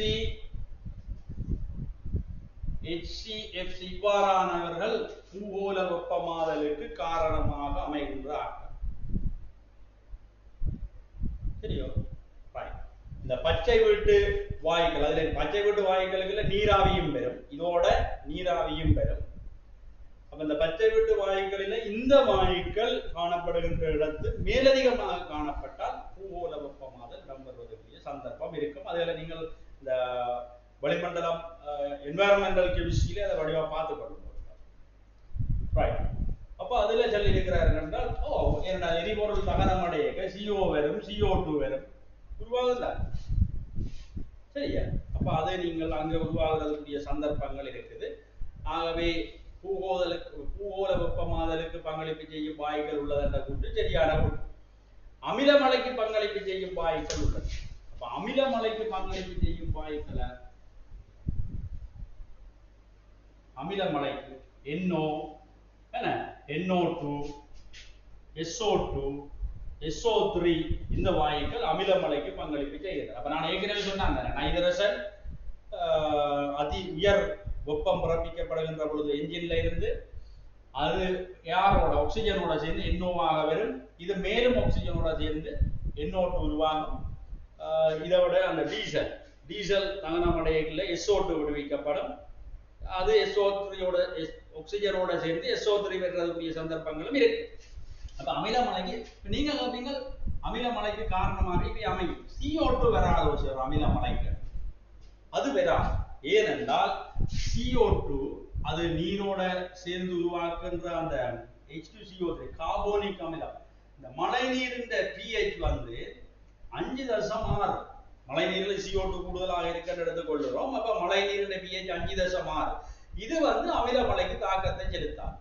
HCFC இவ்வாறானவர்கள் பூகோள வெப்பமாதலுக்கு காரணமாக அமைகின்ற ஆட்கள். சரியோ? இந்த பச்சை வீட்டு வாயுக்கள், அதுல பச்சை வீட்டு வாயுக்களுக்கு நீராவியும் பெறும், இதோட நீராவியும் பெறும். அப்ப இந்த பச்சை வீட்டு வாயுக்களில் இந்த வாயுக்கள் காணப்படுகின்ற இடத்து மேலதிகமாக காணப்பட்டால் பூகோள வெப்பமாதல் இடம்பெறுவதற்குரிய சந்தர்ப்பம் இருக்கும். அதில் நீங்கள் இந்த வளிமண்டலம் என்வாயர்மெண்டல் கெமிஸ்ட்ரியில அதை வடிவா பார்த்துக் கொள்ளும். அப்ப அதுல சொல்லி இருக்கிறார்கள் என்றால், என்னடா எரிபொருள் தகனம் அடைய CO வரும், CO2 வரும், உருவாகுதா? சரியா? அப்ப அதை நீங்கள் அங்க உருவாகுறதுக்குரிய சந்தர்ப்பங்கள் இருக்குது. ஆகவே பூகோள வெப்பமாதலுக்கு பங்களிப்பு செய்யும் வாயுக்கள் உள்ளதென்ற கூட்டு சரியான கூட்டு. அமிலமலைக்கு பங்களிப்பு செய்யும் வாயுக்கள் உள்ளது. அப்ப அமிலமலைக்கு பங்களிப்பு செய்யும் வாயுக்களை, அமிலமலைக்கு NO, NO2, SO2, SO3 இந்த வாயுக்கள் அமிலமலைக்கு பங்களிப்பு செய்கிறது. அப்ப நான் ஏற்கனவே சொன்னேன், நைட்ரஜன் அதி உயர் வெப்பம் பிறப்பிக்கப்படுகின்ற பொழுது என்ஜின்ல இருந்து அது யாரோட ஆக்சிஜனோட சேர்ந்து NOவாக வரும். இது மேலும் ஆக்சிஜனோட சேர்ந்து NO2 உருவாகும். இதை விட அந்த டீசல் தகனமடையல SO2 விடுவிக்கப்படும். அது SO3யோட ஆக்சிஜனோட சேர்ந்து SO3 பெறக்கூடிய சந்தர்ப்பங்களும் இருக்கு. அப்ப அமிலமலைக்கு நீங்க கேட்பீங்க, அமிலமலைக்கு காரணமாக இவை அமையும். CO2 வராத ஒரு அமிலமலைக்கு அது வராது. ஏனென்றால் CO2 அது நீரோட சேர்ந்து உருவாக்குகின்ற அந்த H2CO3 கார்போனிக் அமிலம். இந்த மழை நீரின் pH வந்து 5.6. மழை நீரில் CO2 கூடுதலாக இருக்கிற எடுத்துக்கொள்கிறோம். அப்ப மழை நீரின் pH 5.6. இது வந்து அமிலமலைக்கு தாக்கத்தை செலுத்தாது.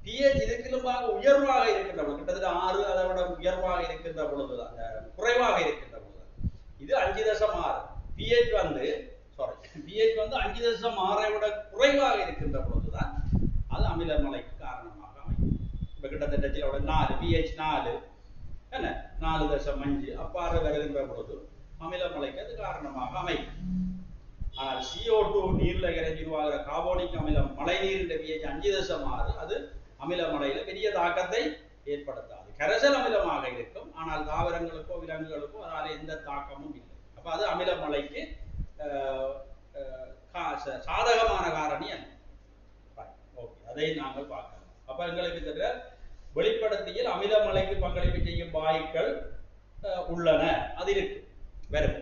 pH இதுக்கிலுமாக உயர்வாக இருக்கின்ற பொழுது, கிட்டத்தட்ட 6 அதை விட உயர்வாக இருக்கின்ற பொழுது, அந்த குறைவாக இருக்கின்ற பொழுது, இது 5.6. pH வந்து 5.6 விட குறைவாக இருக்கின்ற பொழுதுதான் அது அமிலமலைக்கு காரணமாக அமையும். இப்ப கிட்டத்தட்ட 4 pH 4 என்ன 4.5 அப்பாறு வருகின்ற பொழுது அமிலமலைக்கு அது காரணமாக அமையும். ஆனால் CO2 நீர்ல இறங்கி உருவாகிற கார்போனிக் அமிலம் மழை நீரின் pH 5.6 அது அமிலமலையில பெரிய தாக்கத்தை ஏற்படுத்தாது. கரைசல் அமிலமாக இருக்கும். ஆனால் தாவரங்களுக்கோ விலங்குகளுக்கோ அதனால எந்த தாக்கமும் இல்லை. அப்ப அது அமிலமலைக்கு சாதகமான காரணி அல்ல. அதை நாங்கள் பார்க்கலாம். அப்ப எங்களுக்கு தெரிய வெளிப்படுத்தியில் அமிலமலைக்கு பங்களிப்பு செய்யும் வாயுக்கள் உள்ளன, அது இருக்கு வரும்.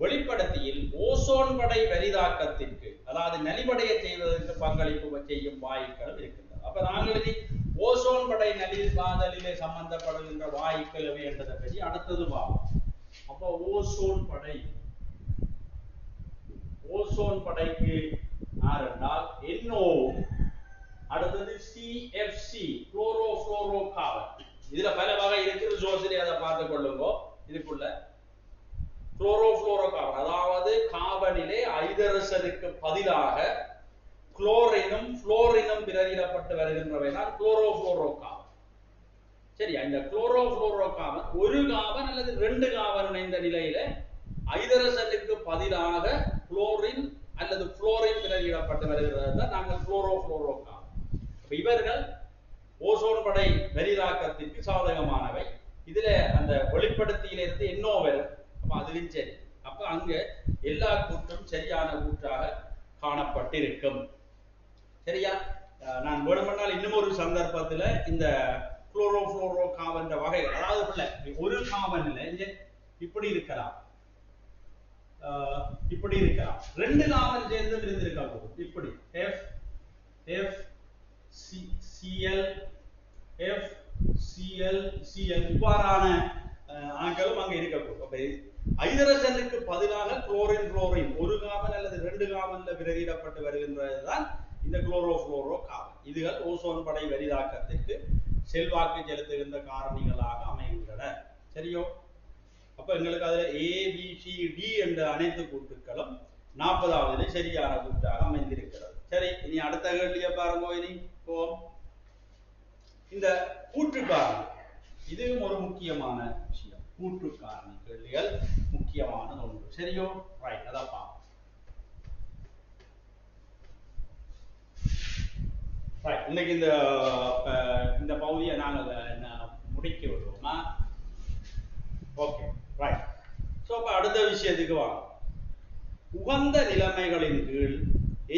வெளிப்படுத்தியில் ஓசோன் படை வரிதாக்கத்திற்கு, அதாவது நலிவடைய செய்வதற்கு பங்களிப்பு செய்யும் வாயுக்கள் இருக்கின்றன. அப்ப நாங்கள் ஓசோன் படை நலிவாதலிலே சம்பந்தப்படுகின்ற வாயுக்கள் எவை என்றதை பற்றி அடுத்தது பார்ப்போம். அப்ப ஓசோன் படைக்கு யாரென்றால் NO, அடுத்தது CFC குளோரோஃப்ளோரோகார்பன். இதுல பல வகை இருக்குது, ஜோசிலே அதை பார்த்துக் கொள்ளுங்க. இதுக்குள்ள குளோரோஃப்ளோரோகார்பன், அதாவது கார்பனிலே ஐதரசனுக்கு பதிலாக குளோரினும் புளோரினும் பிரதியிடப்பட்டு வருகின்றவை தான் குளோரோஃப்ளோரோகார்பன். சரியா? இந்த குளோரோஃப்ளோரோகார்பன் ஒரு கார்பன் அல்லது 2 கார்பன் இணைந்த நிலையில ஐதரசனுக்கு பதிலாக குளோரின் அல்லது புளோரின் பிரதியிடப்பட்டு வருகிறது தான் நாங்கள் குளோரோஃப்ளோரோகார்பன். இவர்கள் ஓசோன் படை பெரிதாக்கத்திற்கு சாதகமானவை. இதுல அந்த வெளிப்படுத்தியிலிருந்து NO வரும். அப்ப அதுவும் சரி. அப்ப அங்க எல்லா கூற்றும் சரியான கூற்றாக காணப்பட்டிருக்கும். சரியா? நான் வேணுமென்றால் இன்னும் ஒரு சந்தர்ப்பத்துல இந்த குளோரோஃப்ளோரோ கார்பன் வகைகள், அதாவது ஒரு கார்பன்ல இப்படி இருக்கலாம், இப்படி இருக்கலாம், ரெண்டு கார்பன் சேர்ந்து இருந்திருக்க போகும். இப்படி F F CL F CL CL இவ்வாறான ஆட்களும் அங்க இருக்க போகும். ஹைட்ரஜனுக்கு பதிலாக குளோரின் குளோரின் ஒரு கார்பன் அல்லது ரெண்டு கார்பன்ல பிரதியிடப்பட்டு வருகின்றதுதான் இந்த குளோரோஃப்ளோரோ கார்பன். இதுகள் ஓசோன் படை வரிதாக்கத்திற்கு செல்வாக்கு செலுத்துகின்ற காரணிகளாக அமைகின்றன. சரியோ? அப்ப எங்களுக்கு அதுல ABCD என்ற அனைத்து கூட்டுகளும் 40வது சரியான கூட்டாக அமைந்திருக்கிறது. சரி, இனி அடுத்த கேள்வியை பாருங்க. இனி இந்த கூற்று காரணி, இதுவும் ஒரு முக்கியமான விஷயம். கூற்று காரணி கேள்விகள் முக்கியமான ஒன்று. சரியோ? ரைட், அதான் பார்ப்போம். இன்னைக்கு இந்த பகுதியை நாங்கள் முடிக்க விடுவோமா? Okay, right. ஸோ அப்போ அடுத்த விஷயத்துக்கு வாங்க. உகந்த நிலைமைகளின் கீழ்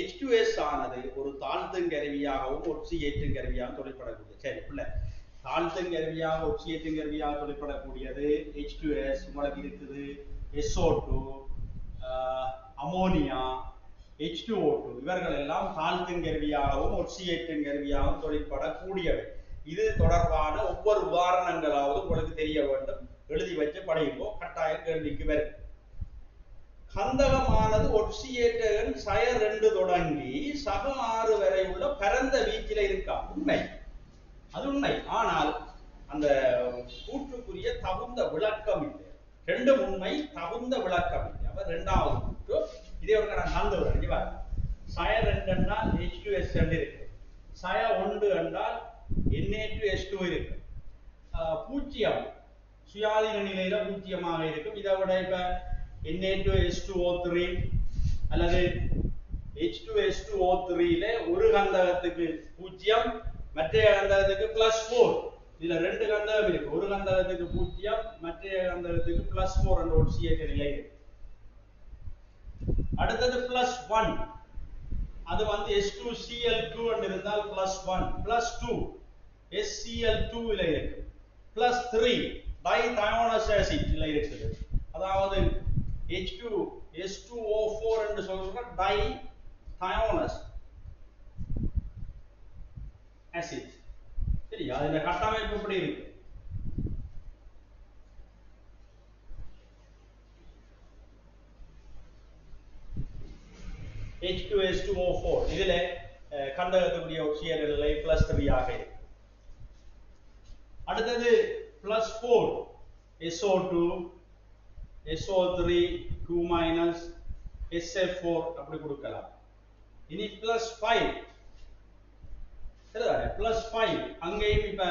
H2S ஆனது ஒரு தாழ்த்தும் கருவியாகவும் ஒட்சியேற்றும் கருவியாகவும் தொழிற்படக்கூடிய, சரி பிள்ளை, தாழ்த்தும் கருவியாக ஒட்சியேற்றும் கருவியாக தொழிற்படக்கூடியது H2S. உங்களுக்கு இருக்குது SO2, அமோனியா, H2O2, இவர்கள் எல்லாம் தாழ்த்தும் கருவியாகவும் ஒட்சியேற்றும் கருவியாகவும் தொழிற்படக்கூடியவை. இது தொடர்பான ஒவ்வொரு உதாரணங்களாவது உங்களுக்கு தெரிய வேண்டும். எழுதி வச்சு படியுங்கோ, கட்டாய கேள்விக்கு வரும். கந்தகமானது ஒட்சியேற்றகன் சய 2 தொடங்கி சக 6 வரை உள்ள பரந்த வீச்சில இருக்கா? உண்மை, அது உண்மை. ஆனால் அந்த கூற்றுக்குரிய தகுந்த விளக்கம் இல்லை. ரெண்டும் உண்மை, தகுந்த விளக்கம் இல்லை. அப்ப இரண்டாவது கூற்று இதே ஒரு நான் கந்து விடுறேன். சய 2 என்றால் H2S2 இருக்கு, சய 1 என்றால் Na2S2 இருக்கு. பூஜ்ஜியம் சுயாதீன நிலையில பூஜ்ஜியமாக இருக்கும். இதை விட இப்ப Na2S2O3 அல்லது H2S2O3ல ஒரு கந்தகத்துக்கு 0, மற்ற கந்தகத்துக்கு +4. இதுல ரெண்டு கந்தகம் இருக்கு, ஒரு கந்தகத்துக்கு 0, மற்ற கந்தகத்துக்கு +4 என்ற ஒரு ஒட்சியேற்ற நிலை இருக்கு. அடுத்தது +1, அது வந்து H2Cl2 என்று இருந்தால் +1, +2 SCl2 இல இருக்கு, +3 டைதயோனஸ் ஆசிட் இல இருக்குது. அதாவது H2S2O4 என்று சொல்ற டைதயோனஸ் ஆசிட். சரி, அதுல கட்டமைப்பு எப்படி இருக்கு? H2S2O4 இதுல கந்தகத்துடைய ஒட்சியேற்ற நிலை +3 ஆக இருக்கு. அடுத்தது +4 SO2, SO3, 2- SF4 அப்படி கொடுக்கலாம். இனி +5, சரிதானே? +5 அங்கேயும் இப்ப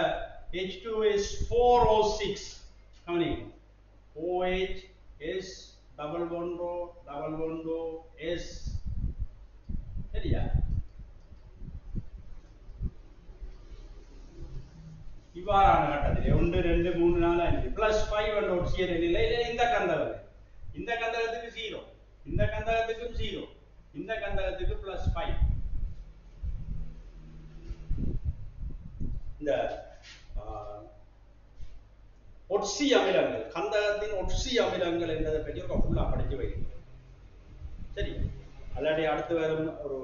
H2S4O6 கவனிங்க, OH S double bond S. சரியா? இவ்வாறான கட்டத்தில் 1 2 3 4 5 +5 என்ற ஒட்சியேற்ற நிலையில இந்த கந்தகம், இந்த கந்தகத்துக்கு 0, இந்த கந்தகத்துக்கும் 0, இந்த கந்தகத்துக்கு +5. இந்த ஒட்சி அமிலங்கள், கந்தகத்தின் ஒட்சி அமிலங்கள் என்பதை பற்றி ஒரு ஃபுல்லா படிச்சு வைக்கணும். சரி, அல்லாட்டி அடுத்து வரும் ஒரு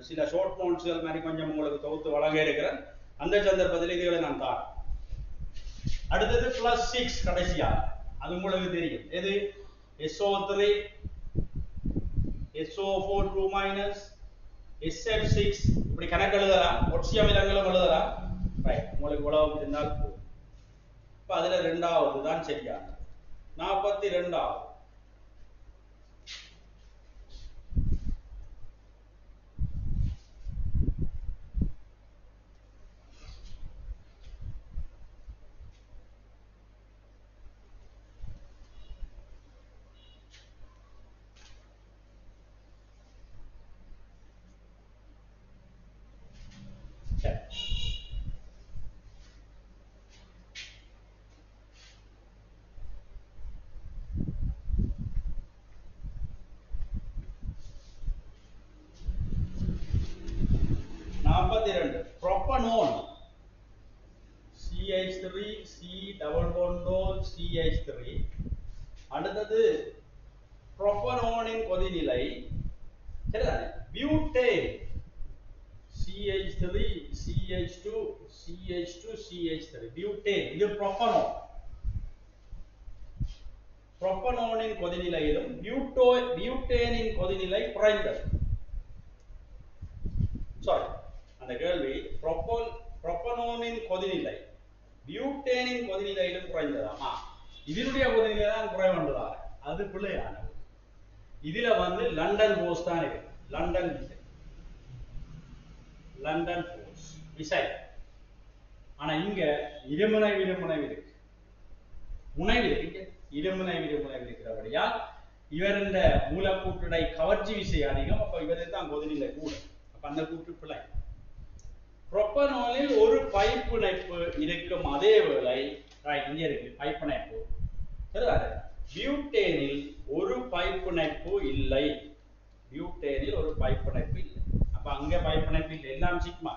சில ஷார்ட் நோட்ஸ்கள் மாதிரி கொஞ்சம் உங்களுக்கு தொகுத்து வழங்க இருக்கிறேன். அந்த சந்தர்ப்பத்தில் இதுகளை நான் தான். அடுத்தது +6 கடைசியா, அது உங்களுக்கு தெரியும். எது? SO3, SO4 2- SF6 இப்படி கணக்கு எழுதலாம். ஒட்சி அமிலங்களும் எழுதலாம். ரைட், உங்களுக்கு உலகம் இருந்தால் போதும். இப்ப அதுல இரண்டாவது தான் சரியான 42வது. CH3 C double bondol CH3 அடுத்தது புரோப்பனோனின் கொதிநிலை சரிதானே butane CH3 CH2 CH2 CH3 butane இது புரோப்பனோன் புரோப்பனோனின் கொதிநிலையிலும் பியூட்டேனின் கொதிநிலை குறைந்தது சாரி அந்த கேள்வி புரோப்பனோனின் கொதிநிலை பியூட்டேனின் கொதிநிலையிலும் குறைந்ததாமா இதனுடைய கொதிநிலை தான் குறைவன்றதா அது பிள்ளையானது இதுல வந்து லண்டன் போர்ஸ் தான் இருக்கு லண்டன் போர்ஸ் விசை ஆனா இங்க இருமுனை இருக்கு முனைவு இருக்கு இருமுனை இருக்கிறபடியால் இவர் இந்த மூலக்கூற்றுடை கவர்ச்சி விசை அதிகம் அப்ப இவருக்கு தான் கொதிநிலை கூட அப்ப அந்த கூற்று பிழை புரோப்பனோனில் ஒரு பைப்பிணைப்பு இருக்கும் அதே வேளை இங்க இருக்கு பைப்பிணைப்பு சரிதானே பியூட்டேனில் ஒரு பைப்பிணைப்பு இல்லை அப்ப அங்க பைப்பிணைப்பு இல்லை எல்லாம் சிக்மா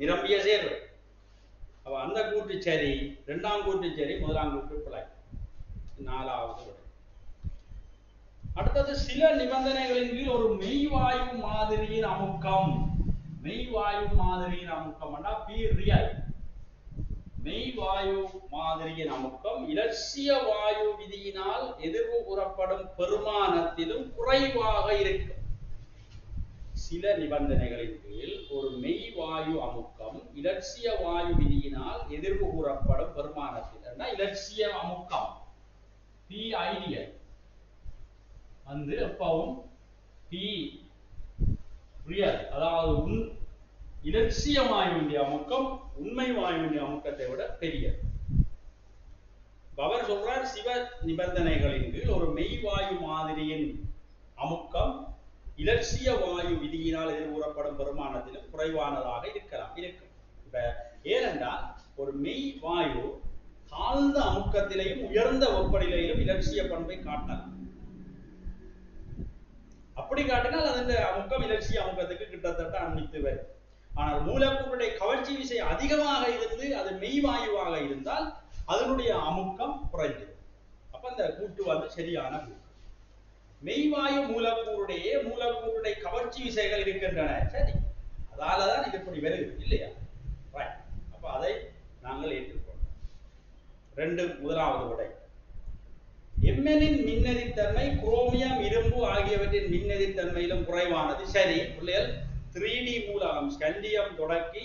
நிரம்பிய சேர்வு அப்ப அந்த கூற்று சரி இரண்டாம் கூற்று சரி முதலாம் கூற்று பிழை நாலாவது விடை அடுத்தது சில நிபந்தனைகளின் கீழ் ஒரு மெய்வாயு மாதிரியின் அமுக்கம் பி ரியல் மெய்வாயு மாதிரியின் அமுக்கம் இலட்சிய வாயு விதியினால் எதிர்வு கூறப்படும் பெருமானத்திலும் குறைவாக இருக்கும் சில நிபந்தனைகளின் கீழ் ஒரு மெய்வாயு அமுக்கம் இலட்சிய வாயு விதியினால் எதிர்வு கூறப்படும் பெருமானத்தில் இலட்சிய அமுக்கம் பி ஐடியல் வந்து எப்பவும் பி ரியல் அதாவது இலட்சிய வாயுவின் அமுக்கம் உண்மை வாயுவின் அமுக்கத்தை விட பெரியது அவர் சொல்றார் சிவ நிபந்தனைகளின் கீழ் ஒரு மெய்வாயு மாதிரியின் அமுக்கம் இலட்சிய வாயு விதியினால் எதிர்கூறப்படும் பெருமானத்திலும் குறைவானதாக இருக்கும் ஏனென்றால் ஒரு மெய் வாயு தாழ்ந்த அமுக்கத்திலேயும் உயர்ந்த வெப்பநிலையிலும் இலட்சிய பண்பை காட்டலாம் அப்படி காட்டினால் அதன் அமுக்கம் இலட்சிய அமுக்கத்துக்கு கிட்டத்தட்ட அண்மித்து வரும் ஆனால் மூலக்கூறுடைய கவர்ச்சி விசை அதிகமாக இருந்து அது மெய்வாயுவாக இருந்தால் அதனுடைய அமுக்கம் குறைந்தது அப்ப அந்த கூட்டு வந்து சரியான கூட்டு மெய்வாயு மூலக்கூறுடைய கவர்ச்சி விசைகள் இருக்கின்றன சரி அதாலதான் இது இப்படி வருகிறது இல்லையா அப்ப அதை நாங்கள் ஏற்றுக்கொண்டோம் முதலாவது விடை எம்எனின் மின்னெதிர்த்தன்மை குரோமியம் இரும்பு ஆகியவற்றின் மின்னெதிர்த்தன்மையிலும் குறைவானது சரி பிள்ளைகள் 3D மூலகம் ஸ்கண்டியம் தொடக்கி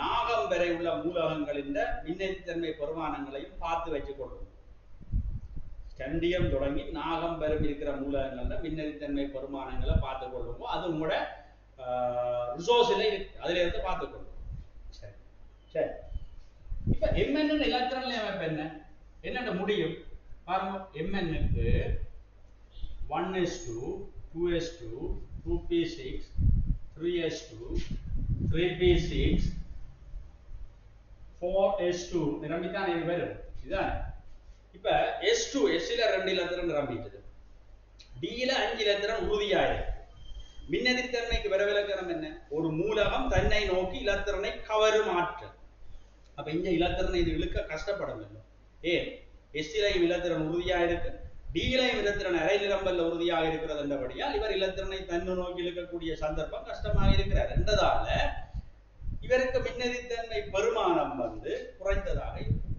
நாகம் வரை உள்ள மூலகங்களின் மின்னெதிர்த்தன்மை பெருமானங்களையும் பார்த்து வச்சுக் கொள்ளும் ஸ்கண்டியம் தொடங்கி நாகம் வரை இருக்கிற மூலகங்கள்ல மின்னெதிர்த்தன்மை பெருமானங்களை பார்த்துக் கொள்ளும் அது உங்களோட ரிசோர்ஸ்ல இருக்கு அதுல இருந்து பார்த்துக் கொள்ளும் சரி சரி இப்ப எம்என் எலக்ட்ரான் அமைப்பு என்ன முடியும் பாருங்க எம்என்னுக்கு 1s2 2s2 2p6 3s2 3p6 4s2 நிரம்பித்தான் இது வரும் இதுதான் இப்ப s2 s ல 2 இலத்திரன் நிரம்பிட்டது d ல 5 இலத்திரன் உறுதியாயிருக்கு மின்னெதிர்த்தன்மைக்கு விரவிலக்கணம் என்ன ஒரு மூலகம் தன்னை நோக்கி இலத்திரனை கவரும் ஆற்றல் அப்ப இந்த இலத்திரனை இது இழுக்க கஷ்டப்படும் ஏன் s லையும் இலத்திரன் உறுதியாக இருக்கு d லையும் இலத்திரன் அரை நிரம்பல்ல உறுதியாக இருக்கிறது என்றபடியால் இவர் இலத்திரனை தன்னை நோக்கி இழுக்கக்கூடிய சந்தர்ப்பம் கஷ்டமாக இருக்கிறார் என்றதால இவருக்கு மின்னெதிர்த்தன்மை பெருமானம் வந்து குறைந்ததாக இருக்கும்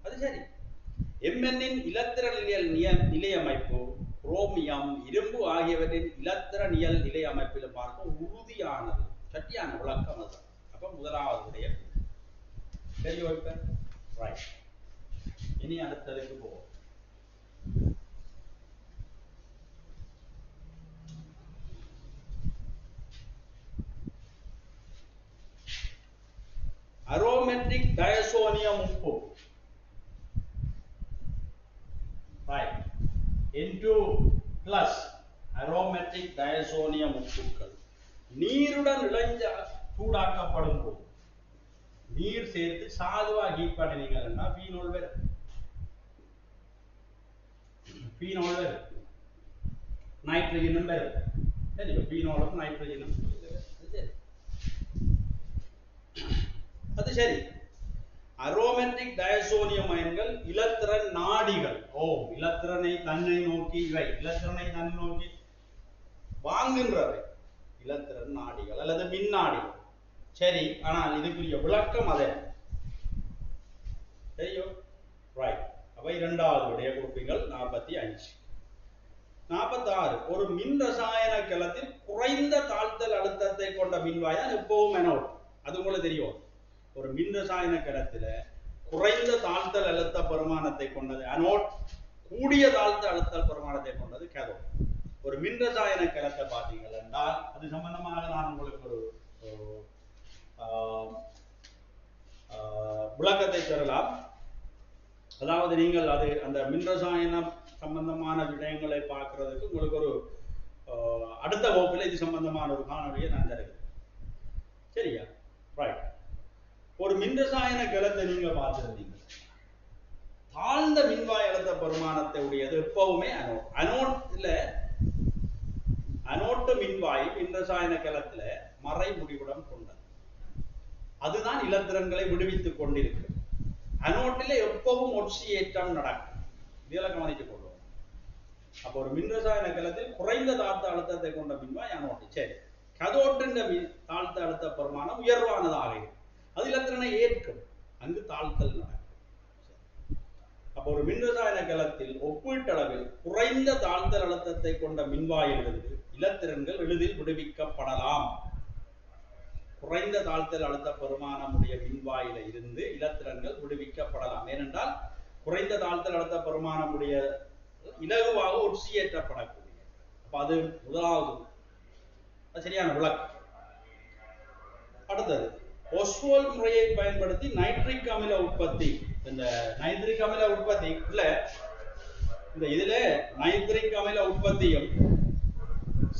அது சரி எம்என்னின் இலத்திரனியல் நிலையமைப்பு குரோமியம் இரும்பு ஆகியவற்றின் இலத்திரனியல் நிலை அமைப்பில் பார்க்க உறுதியானது சட்டியான விளக்கம் அது அப்ப முதலாவது சரி ரைட் இனி அடுத்ததுக்கு போவோம் அரோமேட்டிக் டயசோனியம் உப்பு ரைட் N2+ அரோமேட்டிக் டயசோனியம் உப்புக்கள் நீருடன் இணைஞ்ச சூடாக்கப்படும் போது நீர் சேர்த்து சாதுவா ஹீட் பண்ணினீங்கன்னா பீனோல் வரும் நைட்ரஜனும் வரும் சரி பீனோலும் நைட்ரஜனும் அது சரி அரோமேட்டிக் டயசோனியம் அயன்கள் இலத்திரன் நாடிகள். இலத்திரனை தன்னை நோக்கி இலத்திரனை தன்னை நோக்கி வாங்குகின்றவை இலத்திரன் நாடிகள் அல்லது மின்னாடிகள். சரி, ஆனால் இதுக்குரிய விளக்கம் அதே தெரியும். ரைட். அப்ப இரண்டாவது விடைய குறிப்புகள் 45. 46. ஒரு மின் ரசாயன கலத்தில் குறைந்த தாழ்த்தல் அழுத்தத்தை கொண்ட மின்வாய் தான் எப்பவும் அனோட். அது உங்களுக்கு தெரியும். ஒரு மின் ரசாயன கலத்துல குறைந்த தாழ்த்தல் அழுத்த பெருமானத்தை கொண்டது அனோட், கூடிய தாழ்த்த அழுத்தல் பெருமானத்தை கொண்டது கேதோட். ஒரு மின் ரசாயன கலத்தை பார்த்தீங்கள் என்றால் அது சம்பந்தமாக நான் உங்களுக்கு ஒரு விளக்கத்தை தரலாம். அதாவது நீங்கள் அது அந்த மின் ரசாயனம் சம்பந்தமான விடயங்களை பார்க்கறதுக்கு உங்களுக்கு ஒரு அடுத்த வகுப்பில் இது சம்பந்தமான ஒரு காணொலியை நான் தருகிறேன். சரியா? ரைட். ஒரு மின் ரசாயன கலத்தை நீங்க பார்த்திருந்தீங்க. தாழ்ந்த மின்வாய் அழுத்த பெருமானத்தை உடையது எப்பவுமே அனோட். அனோட்டு மின்வாய் மின் ரசாயன கலத்துல மறை முடிவுடன் கொண்டது. அதுதான் இலத்திரன்களை விடுவித்துக் கொண்டிருக்கு. அனோட்டில எப்பவும் ஒட்சியேற்றம் நடக்கும். இதெல்லாம் கவனித்துக் கொள்வோம். அப்போ ஒரு மின் ரசாயன கலத்தில் குறைந்த தாழ்த்த அழுத்தத்தை கொண்ட மின்வாய் அனோட்டு. சரி, கதோட்டின் தாழ்த்த அழுத்த பெருமானம் உயர்வானதாக இருக்கும். அது இலத்திரனை ஏற்கும். அங்கு தாழ்த்தல் நடக்கும். அப்போ ஒரு மின் ரசாயன கலத்தில் ஒப்பீட்டளவில் குறைந்த தாழ்த்தல் அழுத்தத்தை கொண்ட மின்வாயிலிருந்து இலத்திரன்கள் எளிதில் விடுவிக்கப்படலாம். குறைந்த தாழ்த்தல் அழுத்த பெருமானமுடைய மின்வாயில இருந்து இலத்திரன்கள் விடுவிக்கப்படலாம். ஏனென்றால் குறைந்த தாழ்த்தல் அழுத்த பெருமானமுடைய இலகுவாக ஒட்சியேற்றப்படக்கூடிய. அப்ப அது முதலாவது சரியான விளக்கம். அடுத்தது ஒஸ்வால்ட் முறையை பயன்படுத்தி நைட்ரிக் அமில உற்பத்தி. இந்த நைட்ரிக் அமில உற்பத்தி இல்ல, இந்த இதுல நைட்ரிக் அமில உற்பத்தியும்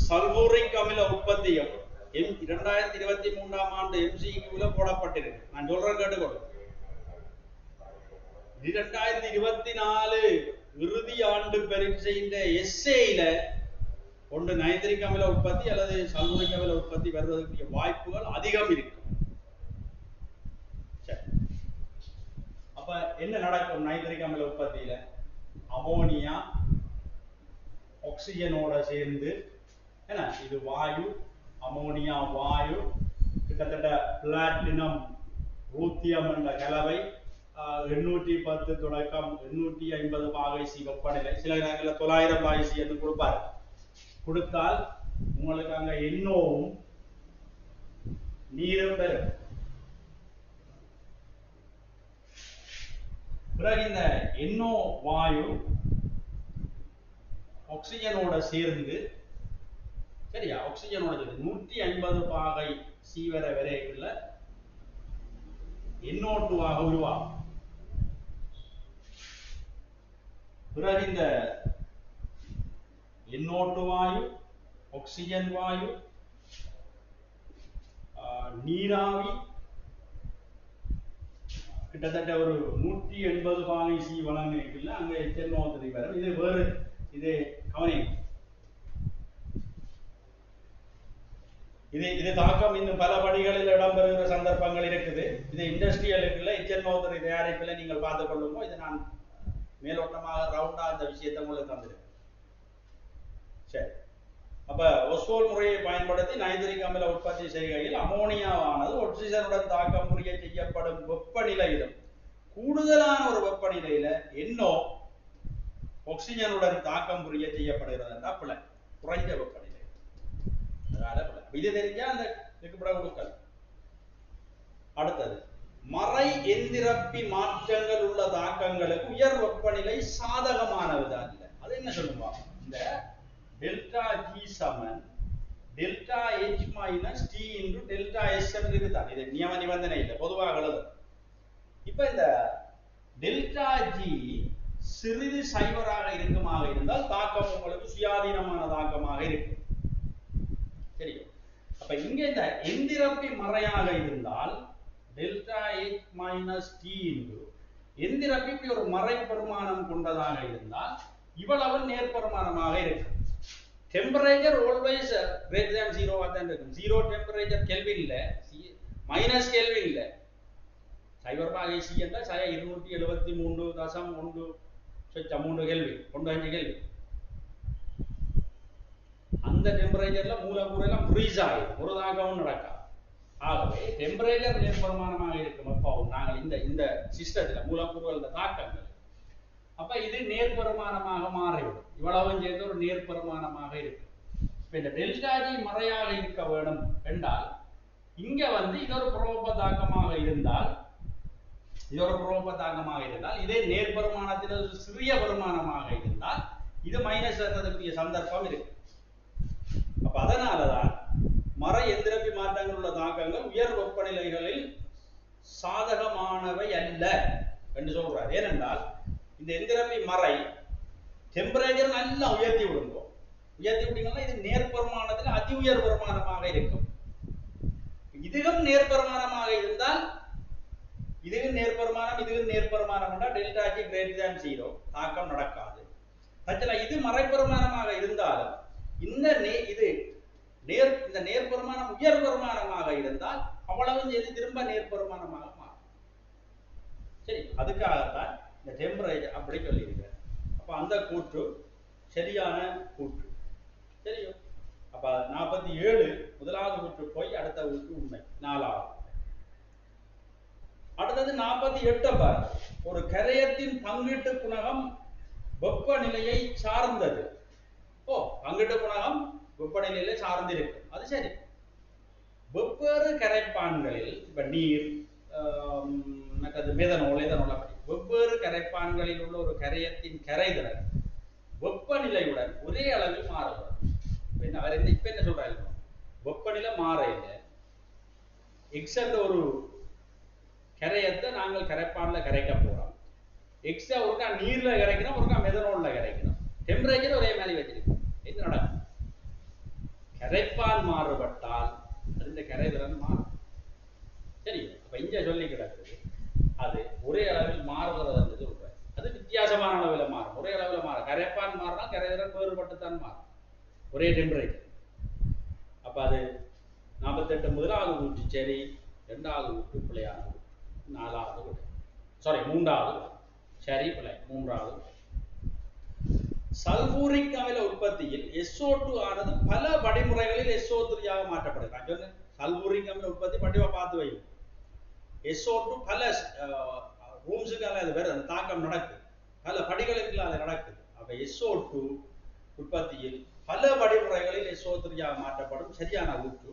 சல்பூரிக் அமில உற்பத்தியும் 2023ஆம் ஆண்டு MCQல போடப்பட்டிருக்கு. நான் சொல்றேன் கேட்டுக்கொள்ளுங்க. 2024 இறுதி ஆண்டு பரீட்சையின் எஸ்ஏல ஒன்று நைட்ரிக் அமில உற்பத்தி அல்லது சல்பூரிக் அமில உற்பத்தி வருவதற்கு வாய்ப்புகள் அதிகம் இருக்கு. அப்ப என்ன நடக்கும் நைட்ரிக் அமில உற்பத்தியில? அமோனியா ஆக்சிஜனோட சேர்ந்து, என்ன இது வாயு, அமோனியா வாயு, கிட்டத்தட்ட பிளாட்டினம் ரூத்தியம் என்ற கலவை 810 தொடக்கம் 850 பாகை சி வெப்பநிலை, சில இடங்களில் 900 பாகை சி என்று கொடுப்பாரு. கொடுத்தால் உங்களுக்கு அங்க எண்ணோவும் நீரும் பெறும். பிறகு இந்த எண்ணோ வாயு ஆக்சிஜனோட சேர்ந்து, சரியா, ஆக்சிஜனோட சேர்ந்து 150 பாகை சி வரைக்குள்ள NO2 உருவாகும். பிறகு இந்த NO2 வாயு, ஆக்சிஜன் வாயு, நீராவி கிட்டத்தட்ட ஒரு 180 பாகை சி வழங்கிருக்குல்ல, அங்க HNO3 வரும். இது வேறு, இது கவனிக்கும். இது தாக்கம் இன்னும் பல படிகளில் இடம்பெறுகிற சந்தர்ப்பங்கள் இருக்குது. இது இண்டஸ்ட்ரியலுக்குள்ள HNO3 தயாரிப்பில் நீங்கள் பார்த்துக் கொள்ளும்போது இது நான் மேலோட்டமாக ரவுண்டா இந்த விஷயத்தை உங்களுக்கு தந்திருக்கேன். சரி, அப்ப ஒஸ்வால்ட் முறையை பயன்படுத்தி நைட்ரிக் அமில உற்பத்தி செய்கையில் அமோனியாவானது ஆக்சிஜனுடன் தாக்கம் புரிய செய்யப்படும் வெப்பநிலையிலும் கூடுதலான ஒரு வெப்பநிலையில NO ஆக்சிஜனுடன் தாக்கம் புரிய செய்யப்படுகிறது என்றால் பிழை, குறைந்த வெப்பநிலை. இது தெரிஞ்சா அந்த கொடுக்கல். அடுத்தது மறை எந்திரப்பி மாற்றங்கள் உள்ள தாக்கங்களுக்கு உயர் வெப்பநிலை சாதகமானதுதான். அது என்ன சொல்லுவா? இந்த டெல்டா ஜி சமன் delta H minus T into delta S இருக்குதான். இது நியம நிபந்தனை இல்லை, பொதுவாக எழுது. இப்ப இந்த டெல்டா ஜி சிறிது சைவராக இருக்குமாக இருந்தால் தாக்கம் உங்களுக்கு சுயாதீனமான தாக்கமாக இருக்கும். சரி, அப்ப இங்க இந்த எந்திரப்பி மறையாக இருந்தால் delta H minus T into entropy ஒரு மறை பெருமானம் கொண்டதாக இருந்தால் இவ்வளவு நேர்பெருமானமாக இருக்கும். டெம்பரேச்சர் ஆல்வேஸ் கிரேட்டர் than 0 தான் இருக்கும். 0 டெம்பரேச்சர் கெல்வின் இல்ல, மைனஸ் கெல்வின் இல்ல, சைபர்பாக சி என்றால் 273.1 கேள்வி 1.5 கேள்வி. அந்த டெம்பரேச்சர்ல மூலக்கூறு எல்லாம் ஃப்ரீஸ் ஆகிடும், ஒரு தாக்கமும் நடக்காது. ஆகவே டெம்பரேச்சர் நேர்பெருமானமாக இருக்கும். அப்போ நாங்கள் இந்த சிஸ்டத்தில் மூலக்கூறுகள தாக்கங்கள் அப்ப இது நேர்பெருமானமாக மாறிவிடும். இவ்வளவும் சேர்ந்து ஒரு நேர்பெருமானமாக இருக்கு. இப்ப இந்த டெல்டா ஜி மறையாக இருக்க வேண்டும் என்றால் இங்க இது ஒரு புரோப தாக்கமாக இருந்தால் இதே நேர்பெருமானத்தில் ஒரு சிறிய பெருமானமாக இருந்தால் இது மைனஸ் வர்றதுக்குரிய சந்தர்ப்பம் இருக்கு. அப்ப அதனாலதான் மறை எந்திரப்பி மாற்றங்கள் உள்ள தாக்கங்கள் உயர் வெப்பநிலைகளில் சாதகமானவை அல்ல என்று சொல்றார். ஏனென்றால் இந்த எந்திரப்பி மறை டெம்பரேச்சர் நல்லா உயர்த்தி விடுவோம். உயர்த்தி விட்டீங்கன்னா இது நேர்பெருமானத்தில் அதி உயர் பெருமானமாக இருக்கும். இதுவும் நேர்பெருமானமாக இருந்தால் இதுவும் நேர்பெருமானம் இதுவும் நேர்பெருமானம் என்றால் டெல்டா ஜி கிரேட்டர் தேன் 0 தாக்கம் நடக்காது. இது மறைபெருமானமாக இருந்தாலும் இந்த நேர்பெருமானம் உயர் பெருமானமாக இருந்தால் அவ்வளவும் செய்து திரும்ப நேர்பெருமானமாக மாறும். சரி, அதுக்காகத்தான் இந்த டெம்பரேச்சர் அப்படி சொல்லியிருக்கிறார். அப்ப அந்த கூற்று சரியான கூற்று. சரியோ? அப்ப 47 முதலாவது கூற்று போய் அடுத்த கூற்று உண்மை. 4வது. அடுத்தது 48 பாருங்க. ஒரு கரையத்தின் பங்கீட்டு குணகம் வெப்பநிலையை சார்ந்தது. பங்கீட்டு குணகம் வெப்பநிலையில சார்ந்திருக்கு, அது சரி. வெவ்வேறு கரைப்பான்களில் இப்ப நீர், மெதனோல், அப்படி வெவ்வேறு கரைப்பான்களில் உள்ள ஒரு கரையத்தின் கரைதிறன் வெப்பநிலையுடன் ஒரே அளவில் மாறுகிறது. இப்ப என்ன சொல்றாங்க, வெப்பநிலை மாற இல்லை. எக்ஸ் என்ற ஒரு கரையத்தை நாங்கள் கரைப்பான்ல கரைக்க போறோம். எக்ஸ் ஒருக்கா நீர்ல கரைக்கணும், ஒருக்கா மெதனோல்ல கரைக்கணும். டெம்பரேச்சர் ஒரே மாதிரி வச்சிருக்கோம். என்ன நடக்கும்? கரைப்பான் மாறுபட்டால் அந்த கரைதிறன் மாறும். சரி, அப்ப இங்க சொல்லி கிடக்குது அது ஒரே அளவில் மாறுகிறது சொல்ற. அது வித்தியாசமான அளவில் மாறும், ஒரே அளவில் மாறும். கரைப்பான் மாறினா கரைதிறன் வேறுபட்டுத்தான் மாறும், ஒரே டெம்பரேச்சர். அப்ப அது 48 முதலாவது ஊற்று சரி, 2வது ஊற்று பிழையான, 4வது சாரி 3வது சரி பிழை, 3வது. சல்பூரிக் அமில உற்பத்தியில் SO2 ஆனது பல படிமுறைகளில் SO3 ஆக மாற்றப்படுகிறது. சல்பூரிக் அமில உற்பத்தி படிவா பார்த்து வை. SO2 பல ரூம்ஸுக்கால அது வேற தாக்கம் நடக்குது, பல படிகளுக்கு அது நடக்குது. அப்ப SO2 உற்பத்தியில் பல படிமுறைகளில் SO3 ஆக மாற்றப்படும், சரியான ஊற்று.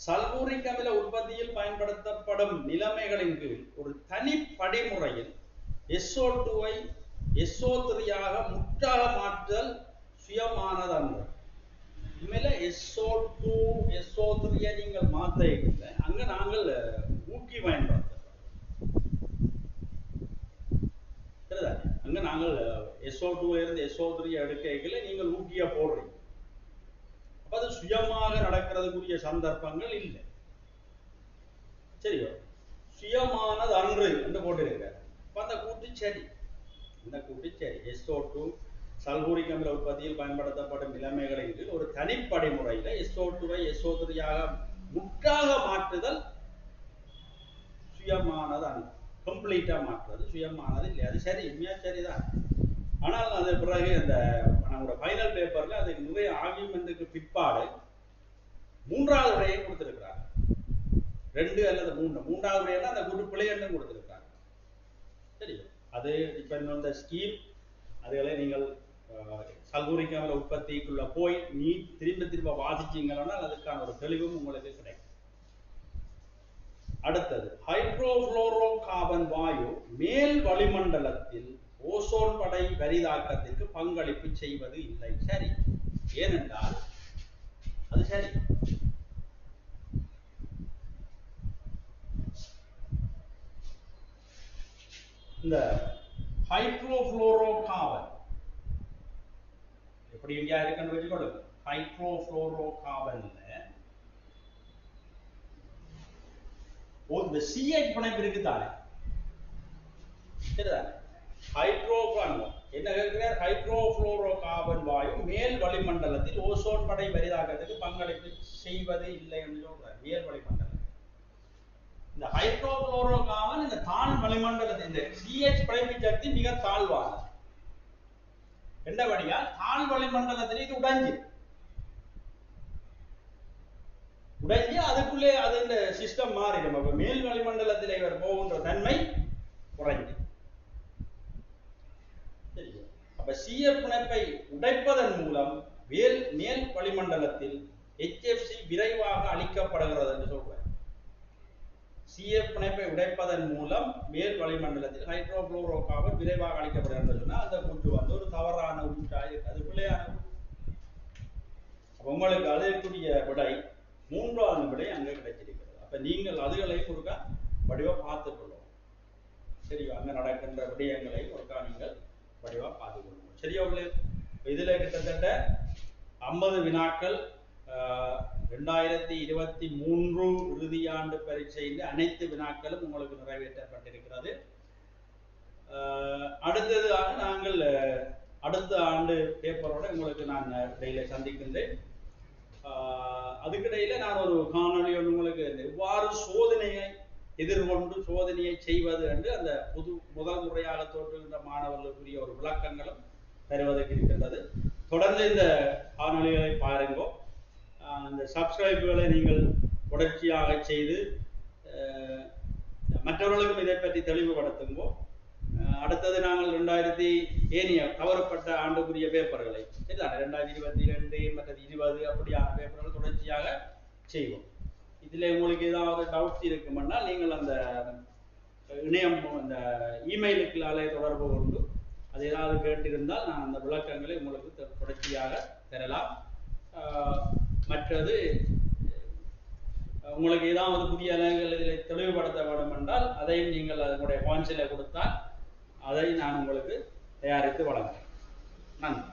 சல்பூரிக் அமில உற்பத்தியில் பயன்படுத்தப்படும் நிலைமைகளின் கீழ் ஒரு தனி படிமுறையில் SO2-ஐ SO3 ஆக முற்றாக மாற்றுதல் சுயமானதன்று. உண்மையில SO2 SO3-ஐ நீங்கள் மாற்ற இல்லை, அங்க நாங்கள் ஊக்கி பயன்படுத்துறோம். அங்க நாங்கள் SO2 இருந்து SO3 எடுக்க நீங்கள் ஊக்கிய போடுறீங்க. அப்ப அது சுயமாக நடக்கிறதுக்குரிய சந்தர்ப்பங்கள் இல்லை. சரியோ? சுயமானது அன்று என்று போட்டிருக்கிறார். அப்ப அந்த கூட்டு சரி, இந்த கூட்டு சரி. SO2 சல்பூரிக் அமில உற்பத்தியில் பயன்படுத்தப்படும் நிலைமைகளின் கீழ் ஒரு தனிப்படை முறையில SO2-ஐ SO3 ஆக முற்றாக மாற்றுதல் சுயமானது அன்று. கம்ப்ளீட்டா மாற்றுறது சுயமானது இல்லை, அது சரி, உண்மையா சரிதான். ஆனால் அது பிறகு அந்த நம்மளோட ஃபைனல் பேப்பர்ல அதுக்கு நிறைய ஆர்கியூமெண்ட்டுக்கு பிற்பாடு 3வது விடையை கொடுத்திருக்கிறார். 2 அல்லது 3, 3வது விடையில அந்த குரு பிழைன்னு கொடுத்திருக்கிறார். சரி, அது இப்ப இந்த ஸ்கீம் அதுகளை நீங்கள் சல்பூரிக் அமில உற்பத்திக்குள்ள போய் நீ திரும்ப வாசிச்சீங்கன்னா அதுக்கான ஒரு தெளிவும் உங்களுக்கு கிடைக்கும். அடுத்தது, ஹைட்ரோஃப்ளோரோ கார்பன் வாயு மேல் வளிமண்டலத்தில் ஓசோன் படை வரிதாக்கத்திற்கு பங்களிப்பு செய்வது இல்லை. சரி, ஏனென்றால் அது சரி. இந்த ஹைட்ரோஃப்ளோரோ கார்பன் எப்படி எங்கேயா இருக்குன்னு வச்சுக்கொள்ளுங்க. ஹைட்ரோஃப்ளோரோ கார்பன்ல இந்த CH பிணைப்பு இருக்குதானே, சரிதானே? என்ன கேட்கிறார்? ஹைட்ரோஃப்ளோரோ கார்பன் வாயு மேல் வளிமண்டலத்தில் ஓசோன் படை வரிதாக்கத்துக்கு பங்களிப்பு செய்வது இல்லை என்று சொல்றார். மேல் வளிமண்டலம் இந்த ஹைட்ரோகுளோரோகார்பன் இந்த தாழ் வளிமண்டலத்தில் இந்த CH பிணைப்பு சக்தி மிக தாழ்வானது. என்னபடியா தாழ் வளிமண்டலத்தில் இது உடைஞ்சு அதுக்குள்ளே அது இந்த சிஸ்டம் மாறிடும். அப்ப மேல் வளிமண்டலத்தில் இவர் போகின்ற தன்மை குறைஞ்சு. அப்ப CF பிணைப்பை உடைப்பதன் மூலம் மேல் வளிமண்டலத்தில் HFC விரைவாக அளிக்கப்படுகிறது என்று சொல்றார். CF பிணைப்பை உடைப்பதன் மூலம் மேல் வளிமண்டலத்தில் ஹைட்ரோகுளோரோகார்பன் விரைவாக அளிக்கப்படுகிறது சொன்னா அந்த கூற்று வந்து ஒரு தவறான கூற்றாக அது பிள்ளையான. உங்களுக்கு அதற்குரிய விடை 3வது விடை அங்கே கிடைச்சிருக்கிறது. அப்ப நீங்கள் அதுகளை ஒருக்கா வடிவா பார்த்துக் கொள்ளும். சரியோ, அங்க நடக்கின்ற விடயங்களை ஒருக்கா நீங்கள் வடிவா பார்த்துக் கொள்ளும். சரியா? இதுல கிட்டத்தட்ட 50 வினாக்கள் 2023 இறுதியாண்டு பரீட்சையில் அனைத்து வினாக்களும் உங்களுக்கு நிறைவேற்றப்பட்டிருக்கிறது. அடுத்ததாக நாங்கள் அடுத்த ஆண்டு பேப்பரோட உங்களுக்கு நான் இடையில சந்திக்கின்றேன். அதுக்கிடையில நான் ஒரு காணொலி ஒன்று உங்களுக்கு எவ்வாறு சோதனையை எதிர்கொண்டு சோதனையை செய்வது என்று அந்த முதல் முறையாக தோற்றுகின்ற மாணவர்களுக்குரிய ஒரு விளக்கங்களும் தருவதற்கு இருக்கின்றது. தொடர்ந்து இந்த காணொலிகளை பாருங்கோ. இந்த சப்ஸ்கிரைபுகளை நீங்கள் தொடர்ச்சியாக செய்து மற்றவர்களுக்கும் இதை பற்றி தெளிவுபடுத்துங்கோ. அடுத்தது நாங்கள் ஏனைய தவறப்பட்ட ஆண்டுக்குரிய பேப்பர்களை 2022 மற்றது 20 அப்படியான பேப்பர்கள் தொடர்ச்சியாக செய்வோம். இதுல உங்களுக்கு ஏதாவது டவுட்ஸ் இருக்குமென்றால் நீங்கள் அந்த இணையம் அந்த இமெயிலுக்குள்ளாலே தொடர்பு கொண்டு அது ஏதாவது கேட்டிருந்தால் நான் அந்த விளக்கங்களை உங்களுக்கு தொடர்ச்சியாக தரலாம். மற்றது உங்களுக்கு ஏதாவது புதிய அலகுகள் இதில் தெளிவுபடுத்த வேண்டும் என்றால் அதையும் நீங்கள் அதனுடைய பாயிண்ட்ஸில் கொடுத்தால் அதை நான் உங்களுக்கு தயாரித்து வழங்குகிறேன். நன்றி.